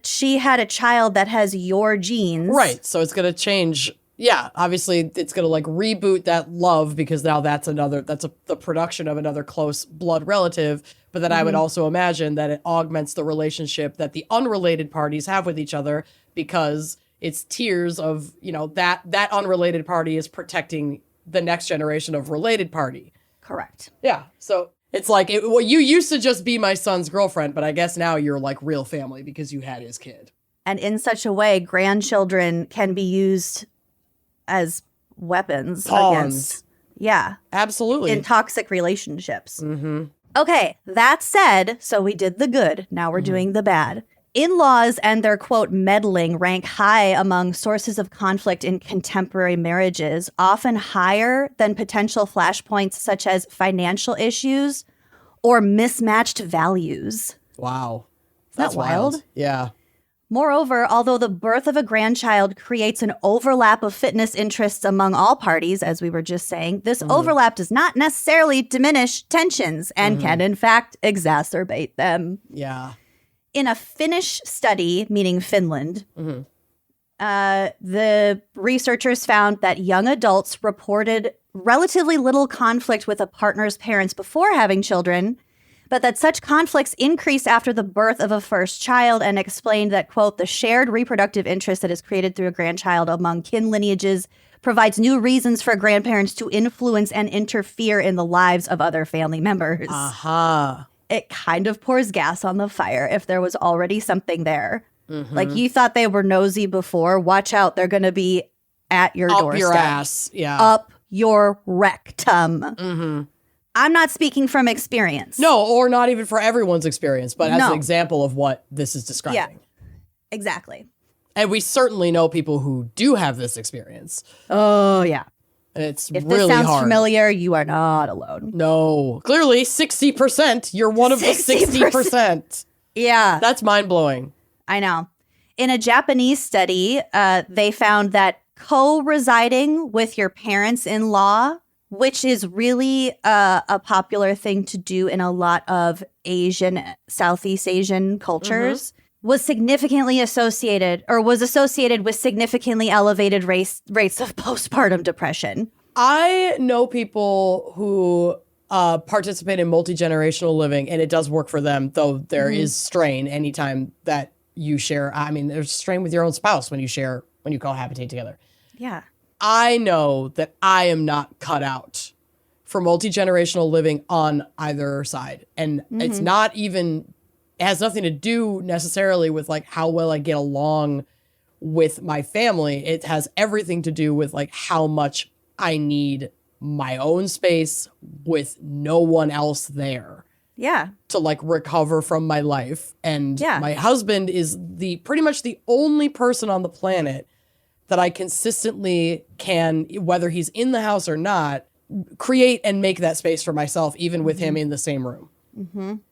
S4: child that has your genes.
S3: Right. So it's going to change. Yeah, obviously it's going to reboot that love because now that's the production of another close blood relative. But then I would also imagine that it augments the relationship that the unrelated parties have with each other because it's tiers of, that unrelated party is protecting the next generation of related party.
S4: Correct.
S3: Yeah. So it's you used to just be my son's girlfriend, but I guess now you're real family because you had his kid.
S4: And in such a way, grandchildren can be used as weapons
S3: Pawns.
S4: against,
S3: Absolutely.
S4: in toxic relationships. Okay, that said, so we did the good. Now we're doing the bad. In-laws and their, quote, meddling rank high among sources of conflict in contemporary marriages, often higher than potential flashpoints such as financial issues or mismatched values.
S3: Wow.
S4: That's wild.
S3: Yeah.
S4: Moreover, although the birth of a grandchild creates an overlap of fitness interests among all parties, as we were just saying, this overlap does not necessarily diminish tensions and can, in fact, exacerbate them.
S3: Yeah.
S4: In a Finnish study, meaning Finland, the researchers found that young adults reported relatively little conflict with a partner's parents before having children, but that such conflicts increase after the birth of a first child, and explained that, quote, the shared reproductive interest that is created through a grandchild among kin lineages provides new reasons for grandparents to influence and interfere in the lives of other family members. It kind of pours gas on the fire if there was already something there. You thought they were nosy before. Watch out. They're going to be at your doorstep.
S3: Up your ass. Yeah.
S4: Up your rectum. I'm not speaking from experience.
S3: No, or not even for everyone's experience, but as an example of what this is describing.
S4: Yeah, exactly.
S3: And we certainly know people who do have this experience.
S4: Oh, yeah.
S3: And it's
S4: if
S3: really
S4: this sounds
S3: hard.
S4: familiar, you are not alone.
S3: No. Clearly, 60%. You're one of the 60%.
S4: Yeah.
S3: That's mind-blowing.
S4: I know. In a Japanese study, they found that co-residing with your parents-in-law, which is really a popular thing to do in a lot of Southeast Asian cultures, was significantly associated with significantly elevated rates of postpartum depression.
S3: I know people who participate in multi-generational living, and it does work for them, though there is strain anytime that you share. I mean, there's strain with your own spouse when you cohabitate together.
S4: Yeah.
S3: I know that I am not cut out for multi-generational living on either side. And it's not even, it has nothing to do necessarily with how well I get along with my family. It has everything to do with how much I need my own space with no one else there.
S4: Yeah.
S3: To recover from my life. And my husband is pretty much the only person on the planet that I consistently can, whether he's in the house or not, create and make that space for myself, even with him in the same room.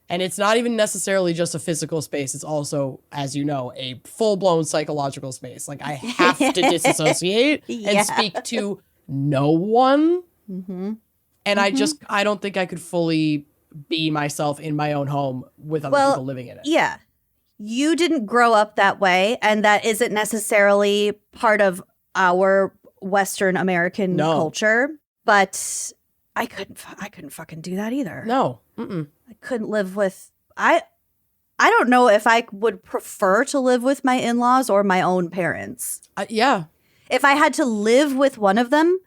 S3: And it's not even necessarily just a physical space. It's also, as you know, a full-blown psychological space. Like, I have to disassociate and speak to no one. And I don't think I could fully be myself in my own home with other people living in it.
S4: Yeah. You didn't grow up that way, and that isn't necessarily part of our Western American culture. But I couldn't fucking do that either.
S3: No.
S4: I couldn't live with I don't know if I would prefer to live with my in-laws or my own parents.
S3: Yeah.
S4: If I had to live with one of them,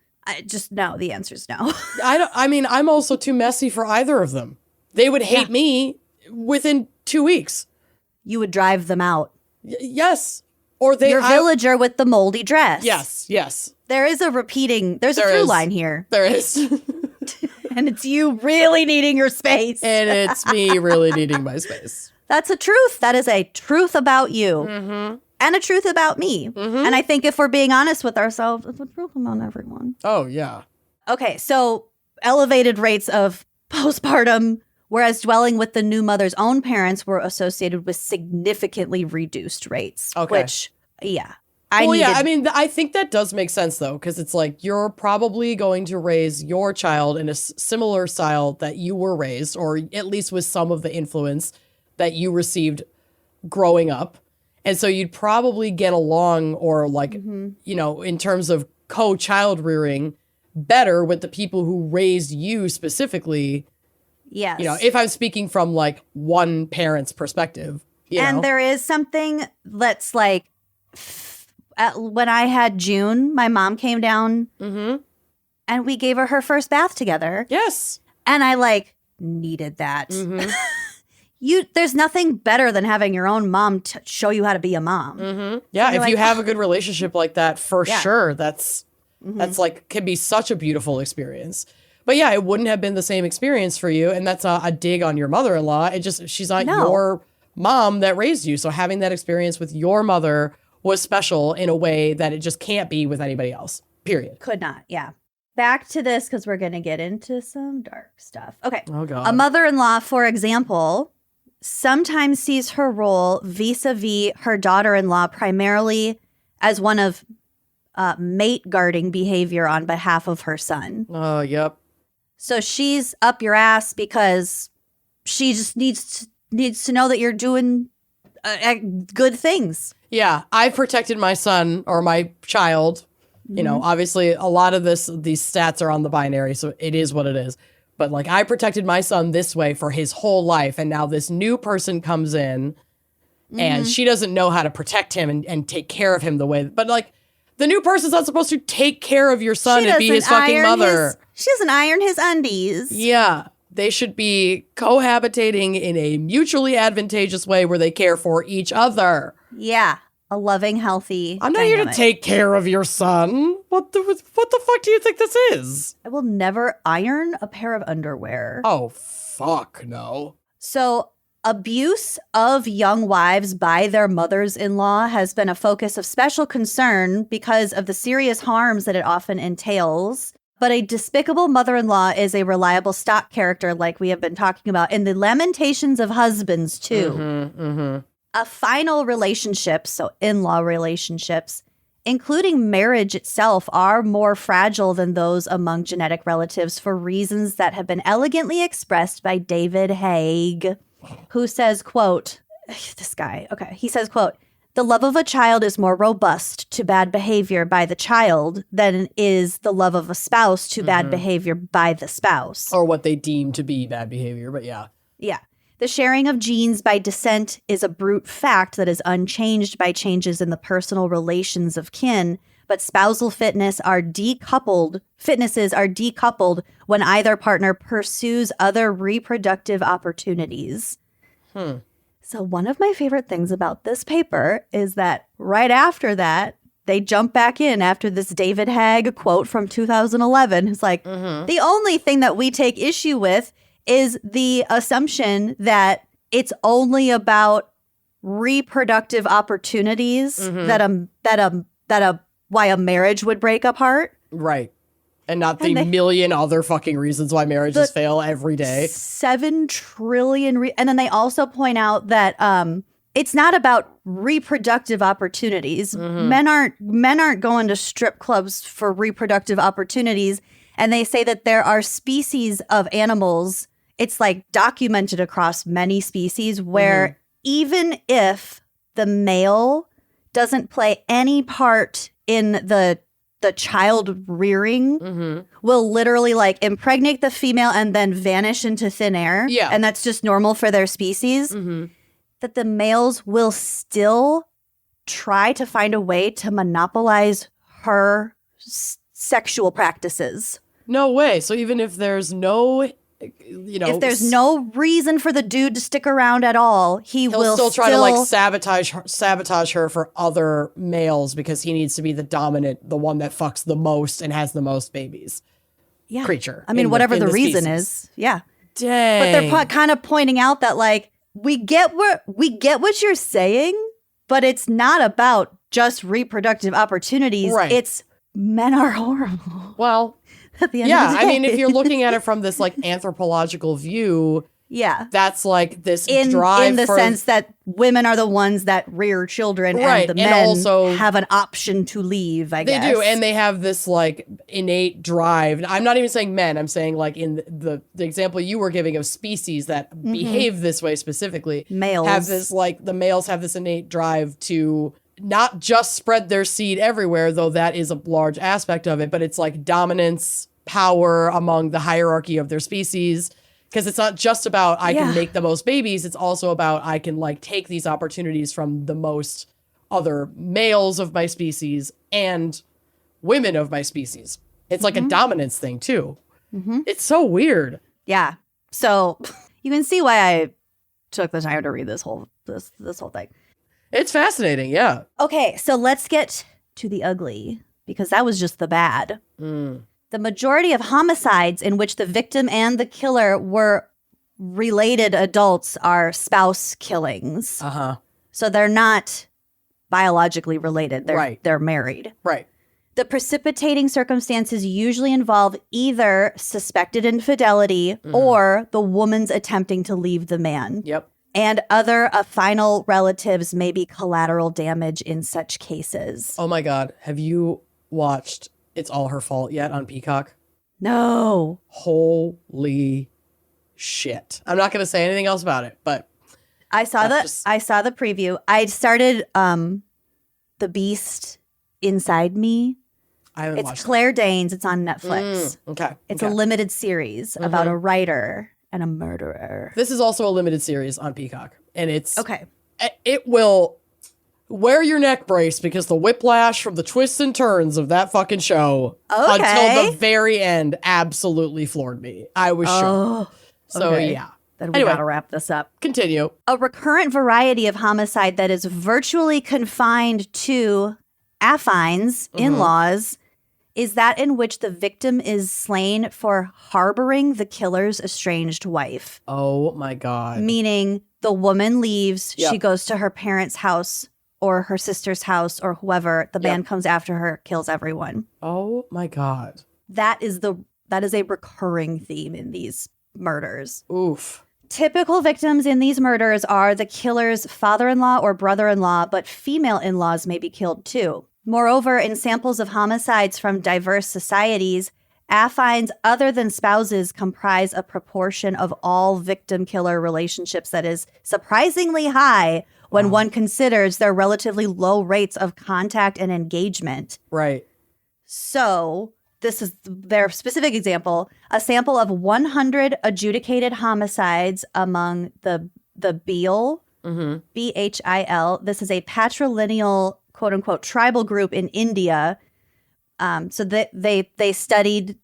S4: no. The answer's no.
S3: I'm also too messy for either of them. They would hate me within 2 weeks.
S4: You would drive them out.
S3: Yes. Or
S4: Your villager with the moldy dress.
S3: Yes.
S4: There's a through line here.
S3: There is.
S4: And it's you really needing your space.
S3: And it's me really needing my space.
S4: That's a truth. That is a truth about you. And a truth about me. And I think if we're being honest with ourselves, it's a truth about everyone.
S3: Oh, yeah.
S4: Okay, so elevated rates of postpartum, whereas dwelling with the new mother's own parents were associated with significantly reduced rates.
S3: Okay.
S4: Which, yeah.
S3: I think that does make sense, though, because it's like you're probably going to raise your child in a similar style that you were raised, or at least with some of the influence that you received growing up. And so you'd probably get along, or like, in terms of co-child rearing, better with the people who raised you specifically.
S4: Yes.
S3: If I'm speaking from like one parent's perspective.
S4: And there is something that's like, when I had June, my mom came down and we gave her first bath together.
S3: Yes.
S4: And I needed that. There's nothing better than having your own mom show you how to be a mom.
S3: Yeah, if you have a good relationship like that, for sure, that's can be such a beautiful experience. But yeah, it wouldn't have been the same experience for you, and that's a dig on your mother-in-law. She's not your mom that raised you, so having that experience with your mother was special in a way that it just can't be with anybody else. Period.
S4: Could not. Yeah. Back to this, because we're going to get into some dark stuff. Okay.
S3: Oh, God.
S4: A mother-in-law, for example, sometimes sees her role vis-a-vis her daughter-in-law primarily as one of mate guarding behavior on behalf of her son.
S3: Oh, yep.
S4: So she's up your ass because she just needs to know that you're doing good things.
S3: Yeah, I've protected my son or my child. Obviously a lot of these stats are on the binary, so it is what it is. But I protected my son this way for his whole life, and now this new person comes in and she doesn't know how to protect him and take care of him the way. But the new person's not supposed to take care of your son and be his fucking mother.
S4: She doesn't iron his undies.
S3: Yeah. They should be cohabitating in a mutually advantageous way where they care for each other.
S4: Yeah. A loving, healthy
S3: I'm not
S4: dynamic.
S3: here to take care of your son. What the fuck do you think this is?
S4: I will never iron a pair of underwear.
S3: Oh, fuck no.
S4: So abuse of young wives by their mothers-in-law has been a focus of special concern because of the serious harms that it often entails. But a despicable mother-in-law is a reliable stock character, like we have been talking about in the Lamentations of Husbands, too. A final relationship, so in-law relationships, including marriage itself, are more fragile than those among genetic relatives for reasons that have been elegantly expressed by David Haig, who says, quote, he says, quote, "The love of a child is more robust to bad behavior by the child than is the love of a spouse to bad behavior by the spouse."
S3: Or what they deem to be bad behavior, but yeah.
S4: Yeah. The sharing of genes by descent is a brute fact that is unchanged by changes in the personal relations of kin, but spousal fitnesses are decoupled when either partner pursues other reproductive opportunities. So one of my favorite things about this paper is that right after that, they jump back in after this David Haig quote from 2011. It's like, the only thing that we take issue with is the assumption that it's only about reproductive opportunities that a why a marriage would break apart.
S3: Right. And not the million other fucking reasons why marriages fail every day.
S4: 7 trillion. And then they also point out that it's not about reproductive opportunities. Men aren't going to strip clubs for reproductive opportunities. And they say that there are species of animals, it's like documented across many species, where even if the male doesn't play any part in the child rearing, will literally like impregnate the female and then vanish into thin air.
S3: Yeah.
S4: And that's just normal for their species. That the males will still try to find a way to monopolize her sexual practices.
S3: No way. So even if there's no,
S4: if there's no reason for the dude to stick around at all, he'll
S3: still try to like sabotage her for other males because he needs to be the dominant, the one that fucks the most and has the most babies. Creature.
S4: I mean, whatever the reason is. Yeah.
S3: Dang.
S4: But they're kind of pointing out that like we get what you're saying, but it's not about just reproductive opportunities.
S3: Right.
S4: It's men are horrible.
S3: Well,
S4: at the end of the day.
S3: I mean, if you're looking at it from this like anthropological view, that's like this drive
S4: in the sense that women are the ones that rear children, and the men also have an option to leave. I guess
S3: they do, and they have this like innate drive. I'm not even saying men. I'm saying like in the example you were giving of species that behave this way specifically.
S4: Males
S3: have this like the males have this innate drive to not just spread their seed everywhere, though that is a large aspect of it, but it's like dominance, power among the hierarchy of their species. Because it's not just about I can make the most babies. It's also about I can like take these opportunities from the most other males of my species and women of my species. It's like a dominance thing too. It's so weird.
S4: Yeah. So you can see why I took the time to read this whole thing.
S3: It's fascinating, yeah.
S4: Okay, so let's get to the ugly, because that was just the bad. The majority of homicides in which the victim and the killer were related adults are spouse killings. So they're not biologically related. They're married.
S3: Right.
S4: The precipitating circumstances usually involve either suspected infidelity or the woman's attempting to leave the man.
S3: Yep.
S4: And other final relatives may be collateral damage in such cases.
S3: Oh my God. Have you watched It's All Her Fault yet on Peacock?
S4: No.
S3: Holy shit. I'm not going to say anything else about it, but
S4: I saw the preview. I started The Beast Inside Me.
S3: I haven't watched
S4: it. It's Claire Danes. It's on Netflix.
S3: Okay.
S4: It's a limited series about a writer and a murderer.
S3: This is also a limited series on Peacock, and it's
S4: okay.
S3: It will wear your neck brace because the whiplash from the twists and turns of that fucking show until the very end absolutely floored me. I was shocked. So yeah.
S4: Then we gotta wrap this up.
S3: Continue.
S4: A recurrent variety of homicide that is virtually confined to affines, in-laws, is that in which the victim is slain for harboring the killer's estranged wife.
S3: Oh my God.
S4: Meaning the woman leaves, she goes to her parents' house or her sister's house or whoever, the man comes after her, kills everyone.
S3: Oh my God.
S4: That is a recurring theme in these murders.
S3: Oof.
S4: Typical victims in these murders are the killer's father-in-law or brother-in-law, but female in-laws may be killed too. Moreover, in samples of homicides from diverse societies, affines other than spouses comprise a proportion of all victim-killer relationships that is surprisingly high when one considers their relatively low rates of contact and engagement.
S3: Right. So
S4: this is their specific example. A sample of 100 adjudicated homicides among the Bhil, B-H-I-L. This is a patrilineal, quote unquote, tribal group in India. So they studied,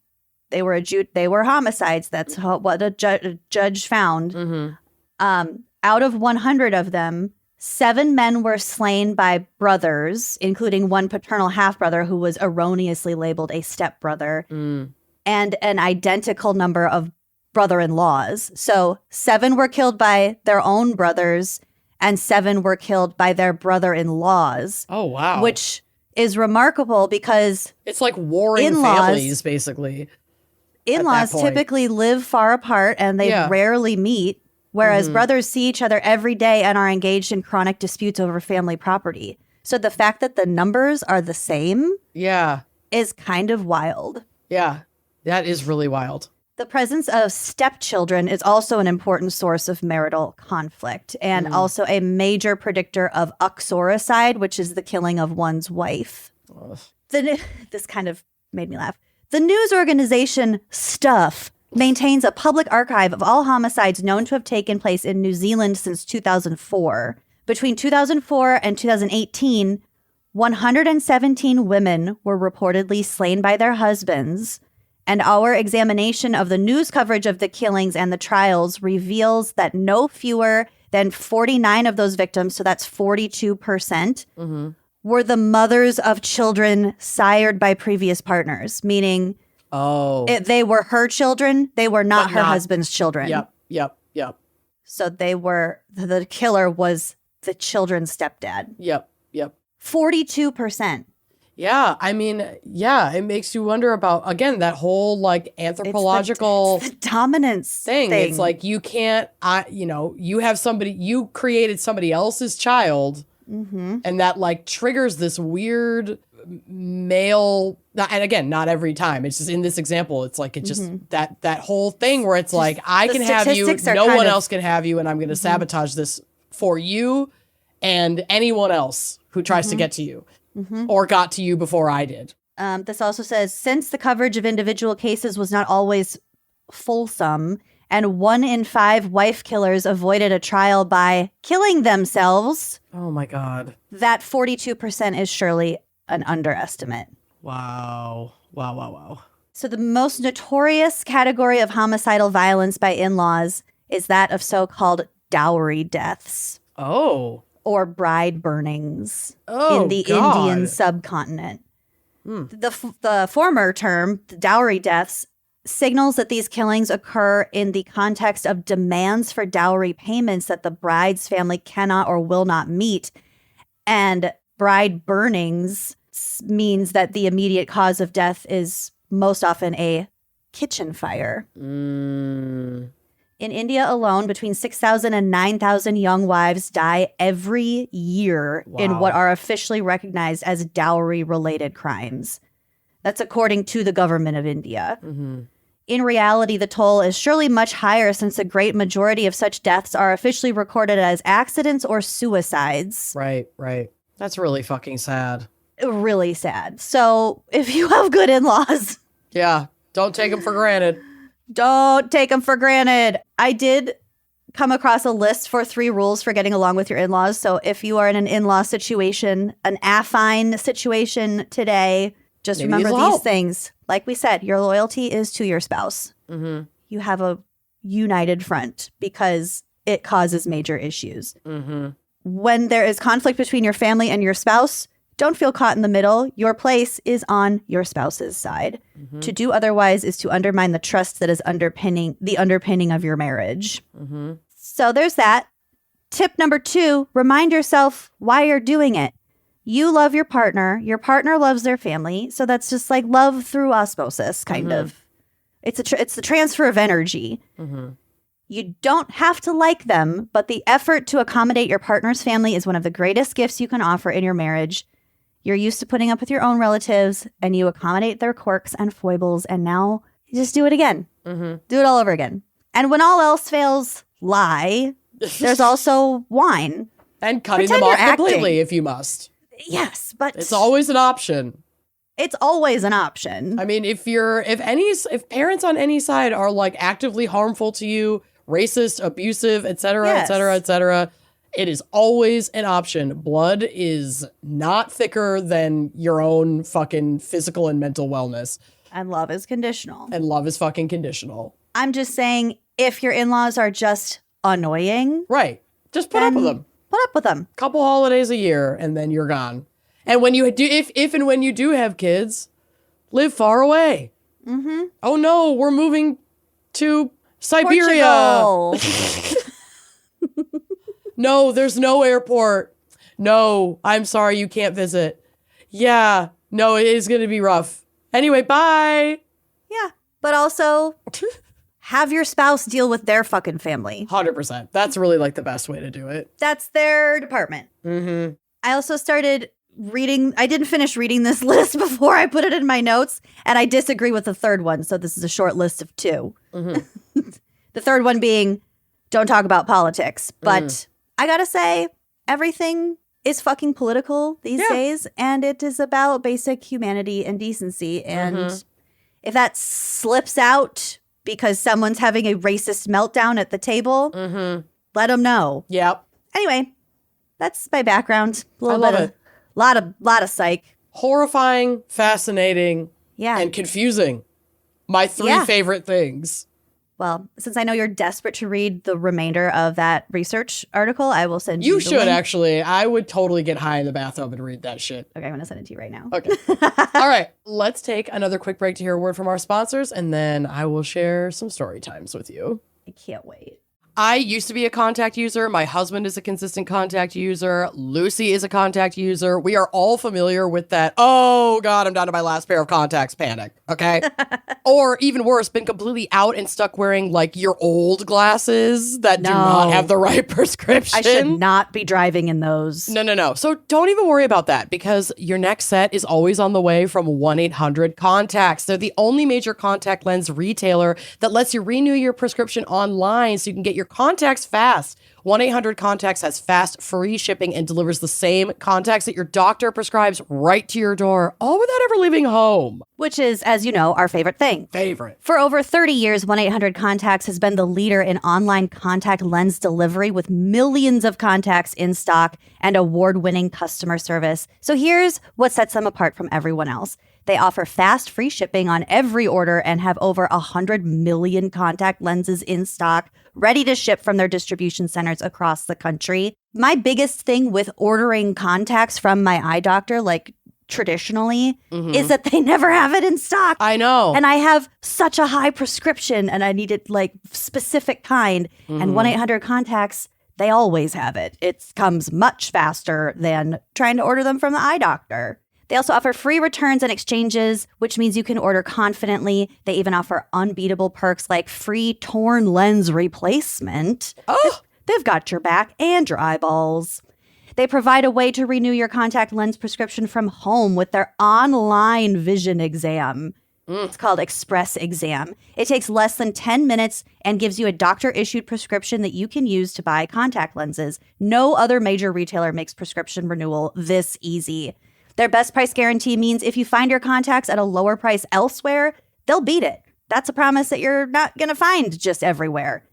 S4: they were homicides. That's what a judge found. Out of 100 of them, 7 men were slain by brothers, including one paternal half-brother who was erroneously labeled a stepbrother, and an identical number of brother-in-laws. So 7 were killed by their own brothers, and 7 were killed by their brother-in-laws.
S3: Oh, wow.
S4: Which is remarkable because
S3: It's like warring
S4: in-laws-
S3: families, basically.
S4: in-laws
S3: point.
S4: typically live far apart and they
S3: Yeah.
S4: rarely meet, whereas brothers see each other every day and are engaged in chronic disputes over family property. So the fact that the numbers are the same
S3: Yeah.
S4: is kind of wild.
S3: Yeah. That is really wild.
S4: The presence of stepchildren is also an important source of marital conflict and also a major predictor of uxoricide, which is the killing of one's wife. This kind of made me laugh. The news organization Stuff maintains a public archive of all homicides known to have taken place in New Zealand since 2004. Between 2004 and 2018, 117 women were reportedly slain by their husbands. And our examination of the news coverage of the killings and the trials reveals that no fewer than 49 of those victims, so that's 42%, were the mothers of children sired by previous partners, meaning they were her children, they were not her husband's children.
S3: Yep.
S4: So the killer was the children's stepdad.
S3: Yep.
S4: 42%.
S3: Yeah, I mean, yeah, it makes you wonder about, again, that whole like anthropological
S4: It's the dominance
S3: thing. It's like you can't, you have somebody, you created somebody else's child, and that like triggers this weird male, and again, not every time. It's just in this example, it's like, it's just that whole thing where it's like, I can have you, no one else can have you, and I'm going to sabotage this for you and anyone else who tries to get to you. Or got to you before I did.
S4: This also says, since the coverage of individual cases was not always fulsome, and 1 in 5 wife killers avoided a trial by killing themselves,
S3: Oh my God.
S4: that 42% is surely an underestimate.
S3: Wow.
S4: So the most notorious category of homicidal violence by in-laws is that of so-called dowry deaths.
S3: Oh.
S4: Or bride burnings
S3: Oh,
S4: in the
S3: God.
S4: Indian subcontinent. The former term, the dowry deaths, signals that these killings occur in the context of demands for dowry payments that the bride's family cannot or will not meet. And bride burnings means that the immediate cause of death is most often a kitchen fire. In India alone, between 6,000 and 9,000 young wives die every year in what are officially recognized as dowry-related crimes. That's according to the government of India. In reality, the toll is surely much higher since the great majority of such deaths are officially recorded as accidents or suicides.
S3: Right. That's really fucking sad.
S4: Really sad. So if you have good in-laws,
S3: Yeah. Don't take them for granted.
S4: don't take them for granted. I did come across a list for 3 rules for getting along with your in-laws. So if you are in an in-law situation, an affine situation today, just
S3: Maybe
S4: remember
S3: these
S4: these
S3: will help.
S4: things. Like we said, your loyalty is to your spouse. You have a united front because it causes major issues. When there is conflict between your family and your spouse, don't feel caught in the middle. Your place is on your spouse's side. To do otherwise is to undermine the trust that is underpinning of your marriage. So there's that. Tip number 2, remind yourself why you're doing it. You love your partner loves their family. So that's just like love through osmosis, kind of. It's the transfer of energy. You don't have to like them, but the effort to accommodate your partner's family is one of the greatest gifts you can offer in your marriage. You're used to putting up with your own relatives, and you accommodate their quirks and foibles, and now you just do it again. Do it all over again. And when all else fails, lie. There's also wine.
S3: And cutting
S4: Pretend
S3: them off
S4: you're
S3: completely
S4: acting.
S3: if you must.
S4: Yes, but
S3: It's always an option.
S4: it's always an option.
S3: I mean, if parents on any side are like actively harmful to you, racist, abusive, etc.,
S4: Yes.
S3: etc., etc., it is always an option. Blood is not thicker than your own fucking physical and mental wellness.
S4: And love is conditional.
S3: And love is fucking conditional.
S4: I'm just saying, if your in-laws are just annoying,
S3: Right. Just put up with them.
S4: put up with them.
S3: Couple holidays a year and then you're gone. And when you do, if and when you do have kids, live far away. Oh no, we're moving to Siberia.
S4: Portugal.
S3: No, there's no airport. No, I'm sorry, you can't visit. Yeah. No, it is going to be rough. Anyway, bye.
S4: Yeah. But also have your spouse deal with their fucking family.
S3: 100%. That's really like the best way to do it.
S4: That's their department.
S3: Mm-hmm.
S4: I also started reading. I didn't finish reading this list before I put it in my notes, and I disagree with the third one. So this is a short list of 2. Mm-hmm. The third one being don't talk about politics. But I gotta say, everything is fucking political these days, and it is about basic humanity and decency. And if that slips out because someone's having a racist meltdown at the table, let them know.
S3: Yep.
S4: Anyway, that's my background.
S3: I love it.
S4: Lot of psych.
S3: Horrifying, fascinating, and confusing. My 3 favorite things.
S4: Well, since I know you're desperate to read the remainder of that research article, I will send you the
S3: should,
S4: link.
S3: Actually. I would totally get high in the bathtub and read that shit.
S4: Okay, I'm going to send it to you right now.
S3: Okay. All right. Let's take another quick break to hear a word from our sponsors, and then I will share some story times with you.
S4: I can't wait.
S3: I used to be a contact user. My husband is a consistent contact user. Lucy is a contact user. We are all familiar with that, oh God, I'm down to my last pair of contacts panic, okay? Or even worse, been completely out and stuck wearing like your old glasses that do not have the right prescription.
S4: I should not be driving in those.
S3: No. So don't even worry about that because your next set is always on the way from 1-800-CONTACTS. They're the only major contact lens retailer that lets you renew your prescription online so you can get your contacts fast. 1-800-CONTACTS has fast, free shipping and delivers the same contacts that your doctor prescribes right to your door, all without ever leaving home.
S4: Which is, as you know, our favorite thing. For over 30 years, 1-800-CONTACTS has been the leader in online contact lens delivery with millions of contacts in stock and award-winning customer service. So here's what sets them apart from everyone else. They offer fast, free shipping on every order and have over 100 million contact lenses in stock, ready to ship from their distribution centers across the country. My biggest thing with ordering contacts from my eye doctor, like traditionally, is that they never have it in stock.
S3: I know.
S4: And I have such a high prescription and I needed like specific kind. And 1-800-CONTACTS, they always have it. It comes much faster than trying to order them from the eye doctor. They also offer free returns and exchanges, which means you can order confidently. They even offer unbeatable perks like free torn lens replacement.
S3: Oh,
S4: They've got your back and your eyeballs. They provide a way to renew your contact lens prescription from home with their online vision exam. It's called Express Exam. It takes less than 10 minutes and gives you a doctor-issued prescription that you can use to buy contact lenses. No other major retailer makes prescription renewal this easy. Their best price guarantee means if you find your contacts at a lower price elsewhere, they'll beat it. That's a promise that you're not going to find just everywhere.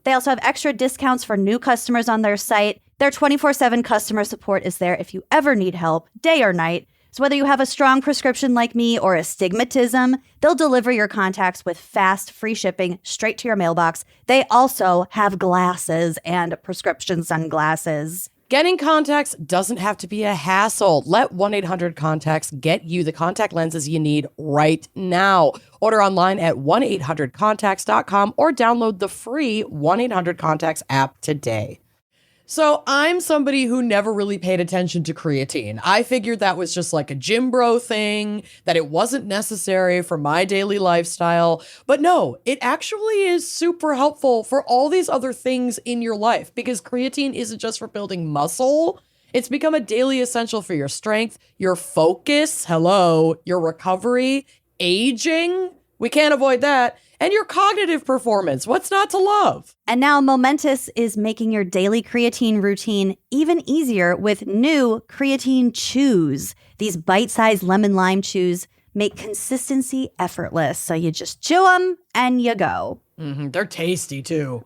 S4: They also have extra discounts for new customers on their site. Their 24/7 customer support is there if you ever need help, day or night. So whether you have a strong prescription like me or astigmatism, they'll deliver your contacts with fast, free shipping straight to your mailbox. They also have glasses and prescription sunglasses.
S3: Getting contacts doesn't have to be a hassle. Let 1-800-CONTACTS get you the contact lenses you need right now. Order online at 1-800-CONTACTS.com or download the free 1-800-CONTACTS app today. So I'm somebody who never really paid attention to creatine. I figured that was just like a gym bro thing, that it wasn't necessary for my daily lifestyle. But no, it actually is super helpful for all these other things in your life because creatine isn't just for building muscle. It's become a daily essential for your strength, your focus, your recovery, aging. We can't avoid that. And your cognitive performance. What's not to love?
S4: And now Momentous is making your daily creatine routine even easier with new creatine chews. These bite-sized lemon lime chews make consistency effortless. So you just chew them and you go.
S3: They're tasty too.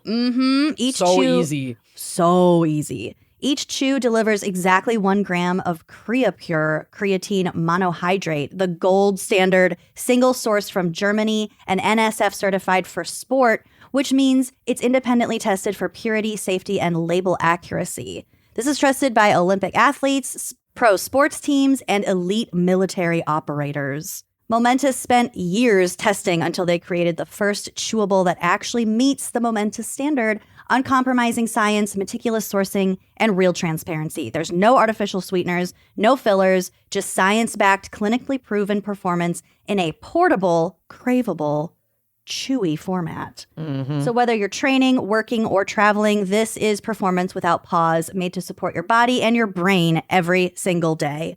S4: Each
S3: so
S4: chew,
S3: easy.
S4: So easy. Each chew delivers exactly 1 gram of CreaPure creatine monohydrate, the gold standard single source from Germany and NSF certified for sport, which means it's independently tested for purity, safety, and label accuracy. This is trusted by Olympic athletes, pro sports teams, and elite military operators. Momentous spent years testing until they created the first chewable that actually meets the Momentous standard: uncompromising science, meticulous sourcing, and real transparency. There's no artificial sweeteners, no fillers, just science-backed, clinically proven performance in a portable, craveable, chewy format. So whether you're training, working, or traveling, this is performance without pause, made to support your body and your brain every single day.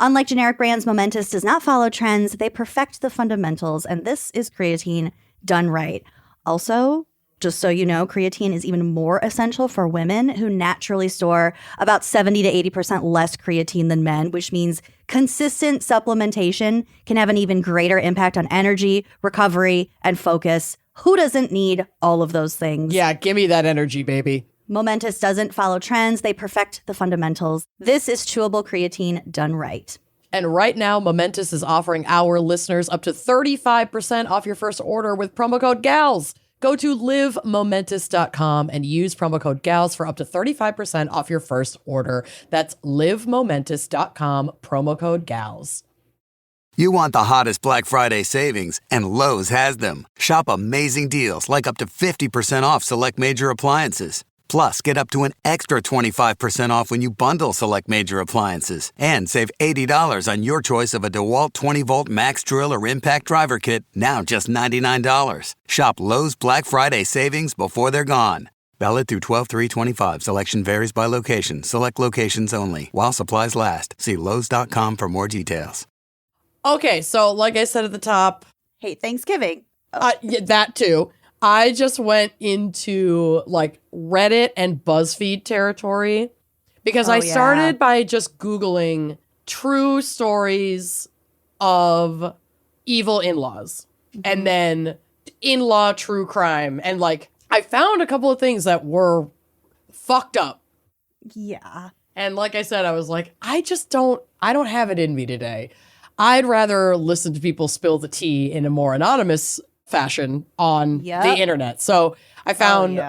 S4: Unlike generic brands, Momentous does not follow trends. They perfect the fundamentals, and this is creatine done right. Also, just so you know, creatine is even more essential for women who naturally store about 70 to 80% less creatine than men, which means consistent supplementation can have an even greater impact on energy, recovery, and focus. Who doesn't need all of those things?
S3: Yeah, give me that energy, baby.
S4: Momentous doesn't follow trends. They perfect the fundamentals. This is chewable creatine done right.
S3: And right now, Momentous is offering our listeners up to 35% off your first order with promo code GALS. Go to livemomentous.com and use promo code GALS for up to 35% off your first order. That's livemomentous.com, promo code GALS.
S5: You want the hottest Black Friday savings, and Lowe's has them. Shop amazing deals like up to 50% off select major appliances. Plus, get up to an extra 25% off when you bundle select major appliances. And save $80 on your choice of a DeWalt 20-volt Max Drill or Impact Driver Kit, now just $99. Shop Lowe's Black Friday savings before they're gone. Valid through 12/3/25. Selection varies by location. Select locations only. While supplies last. See Lowes.com for more details.
S3: Okay, so like I said at the top,
S4: Hate Thanksgiving.
S3: yeah, that too. I just went into like Reddit and BuzzFeed territory because I started by just Googling true stories of evil in-laws and then in-law true crime. And like, I found a couple of things that were fucked up.
S4: Yeah.
S3: And like I said, I was like, I don't have it in me today. I'd rather listen to people spill the tea in a more anonymous fashion on the internet. So I found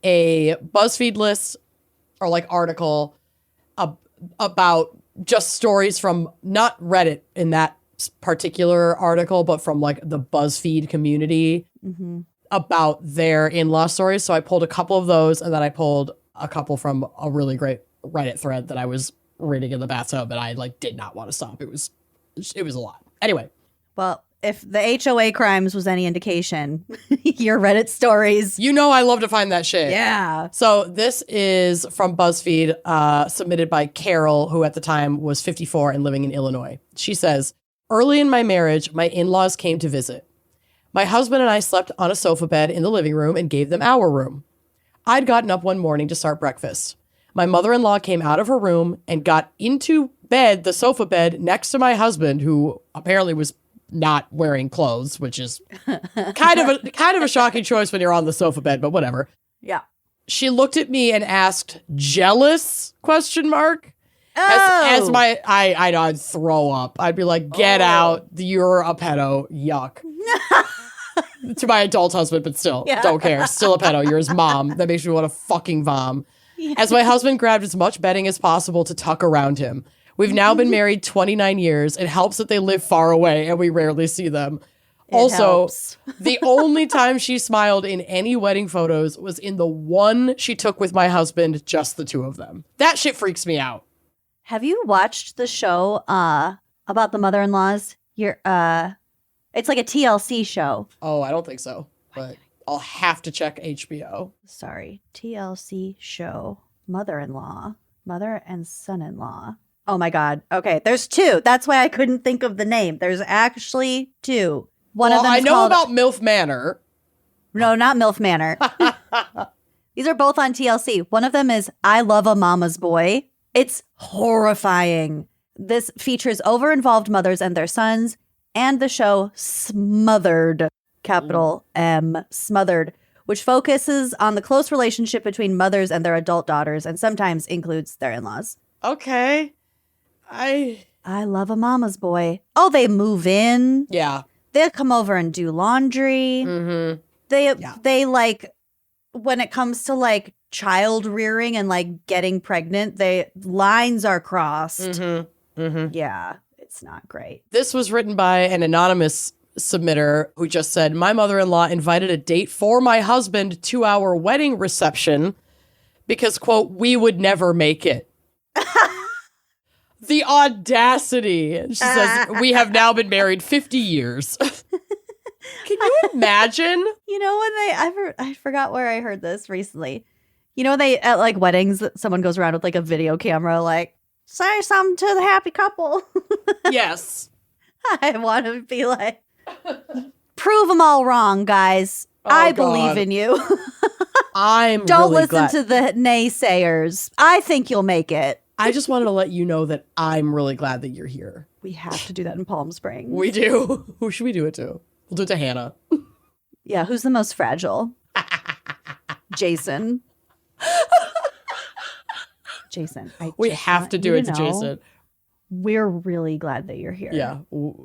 S3: a BuzzFeed list or like article about just stories from not Reddit in that particular article, but from like the BuzzFeed community about their in-law stories. So I pulled a couple of those, and then I pulled a couple from a really great Reddit thread that I was reading in the bathtub, and I like did not want to stop. It was a lot. Anyway.
S4: Well, if the HOA crimes was any indication, your Reddit stories.
S3: You know I love to find that shit.
S4: Yeah.
S3: So this is from BuzzFeed, submitted by Carol, who at the time was 54 and living in Illinois. She says, early in my marriage, my in-laws came to visit. My husband and I slept on a sofa bed in the living room and gave them our room. I'd gotten up one morning to start breakfast. My mother-in-law came out of her room and got into bed, the sofa bed, next to my husband, who apparently was not wearing clothes, which is kind of a shocking choice when you're on the sofa bed, but whatever.
S4: Yeah.
S3: She looked at me and asked, "Jealous?" ? As I'd throw up. I'd be like, "Get out! You're a pedo. Yuck." To my adult husband, but still, don't care. Still a pedo. You're his mom. That makes me want to fucking vom. As my husband grabbed as much bedding as possible to tuck around him. We've now been married 29 years. It helps that they live far away and we rarely see them. The only time she smiled in any wedding photos was in the one she took with my husband, just the two of them. That shit freaks me out.
S4: Have you watched the show about the mother-in-laws? It's like a TLC show.
S3: Oh, I don't think so, but I'll have to check HBO.
S4: Sorry, TLC show, mother-in-law, mother and son-in-law. Oh my God. Okay, there's two. That's why I couldn't think of the name. There's actually two. One of them
S3: I know about MILF Manor.
S4: No, not MILF Manor. These are both on TLC. One of them is I Love a Mama's Boy. It's horrifying. This features over-involved mothers and their sons, and the show Smothered, capital M, Smothered, which focuses on the close relationship between mothers and their adult daughters and sometimes includes their in-laws.
S3: Okay. I
S4: Love a Mama's Boy. Oh, they move in.
S3: Yeah.
S4: They'll come over and do laundry.
S3: Mm-hmm.
S4: They like, when it comes to like child rearing and like getting pregnant, lines are crossed.
S3: Mm-hmm. Mm-hmm.
S4: Yeah. It's not great.
S3: This was written by an anonymous submitter who just said, my mother-in-law invited a date for my husband to our wedding reception because, quote, we would never make it. The audacity. She says, we have now been married 50 years. Can you imagine?
S4: You know, when I forgot where I heard this recently. You know, they at like weddings, someone goes around with like a video camera, like, say something to the happy couple.
S3: Yes.
S4: I want to be like, prove them all wrong, guys. I believe in you.
S3: Don't
S4: listen to the naysayers. I think you'll make it.
S3: I just wanted to let you know that I'm really glad that you're here.
S4: We have to do that in Palm Springs.
S3: We do. Who should we do it to? We'll do it to Hannah.
S4: Yeah, who's the most fragile? Jason. Jason.
S3: We have to do it to Jason.
S4: We're really glad that you're here.
S3: Yeah.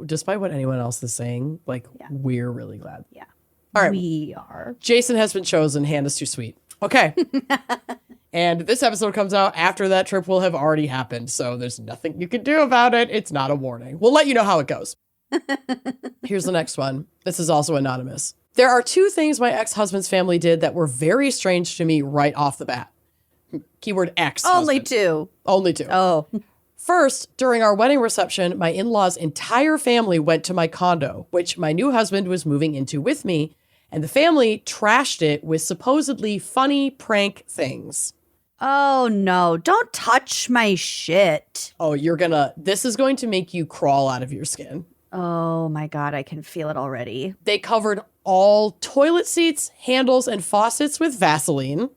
S3: Despite what anyone else is saying, like, we're really glad.
S4: Yeah.
S3: All right.
S4: We are.
S3: Jason has been chosen. Hannah's too sweet. Okay. And this episode comes out after that trip will have already happened. So there's nothing you can do about it. It's not a warning. We'll let you know how it goes. Here's the next one. This is also anonymous. There are 2 things my ex-husband's family did that were very strange to me right off the bat. Keyword ex-husband.
S4: Only 2.
S3: Only 2.
S4: Oh.
S3: First, during our wedding reception, my in-laws' entire family went to my condo, which my new husband was moving into with me, and the family trashed it with supposedly funny prank things.
S4: Oh, no. Don't touch my shit.
S3: Oh, this is going to make you crawl out of your skin.
S4: Oh, my God. I can feel it already.
S3: They covered all toilet seats, handles, and faucets with Vaseline.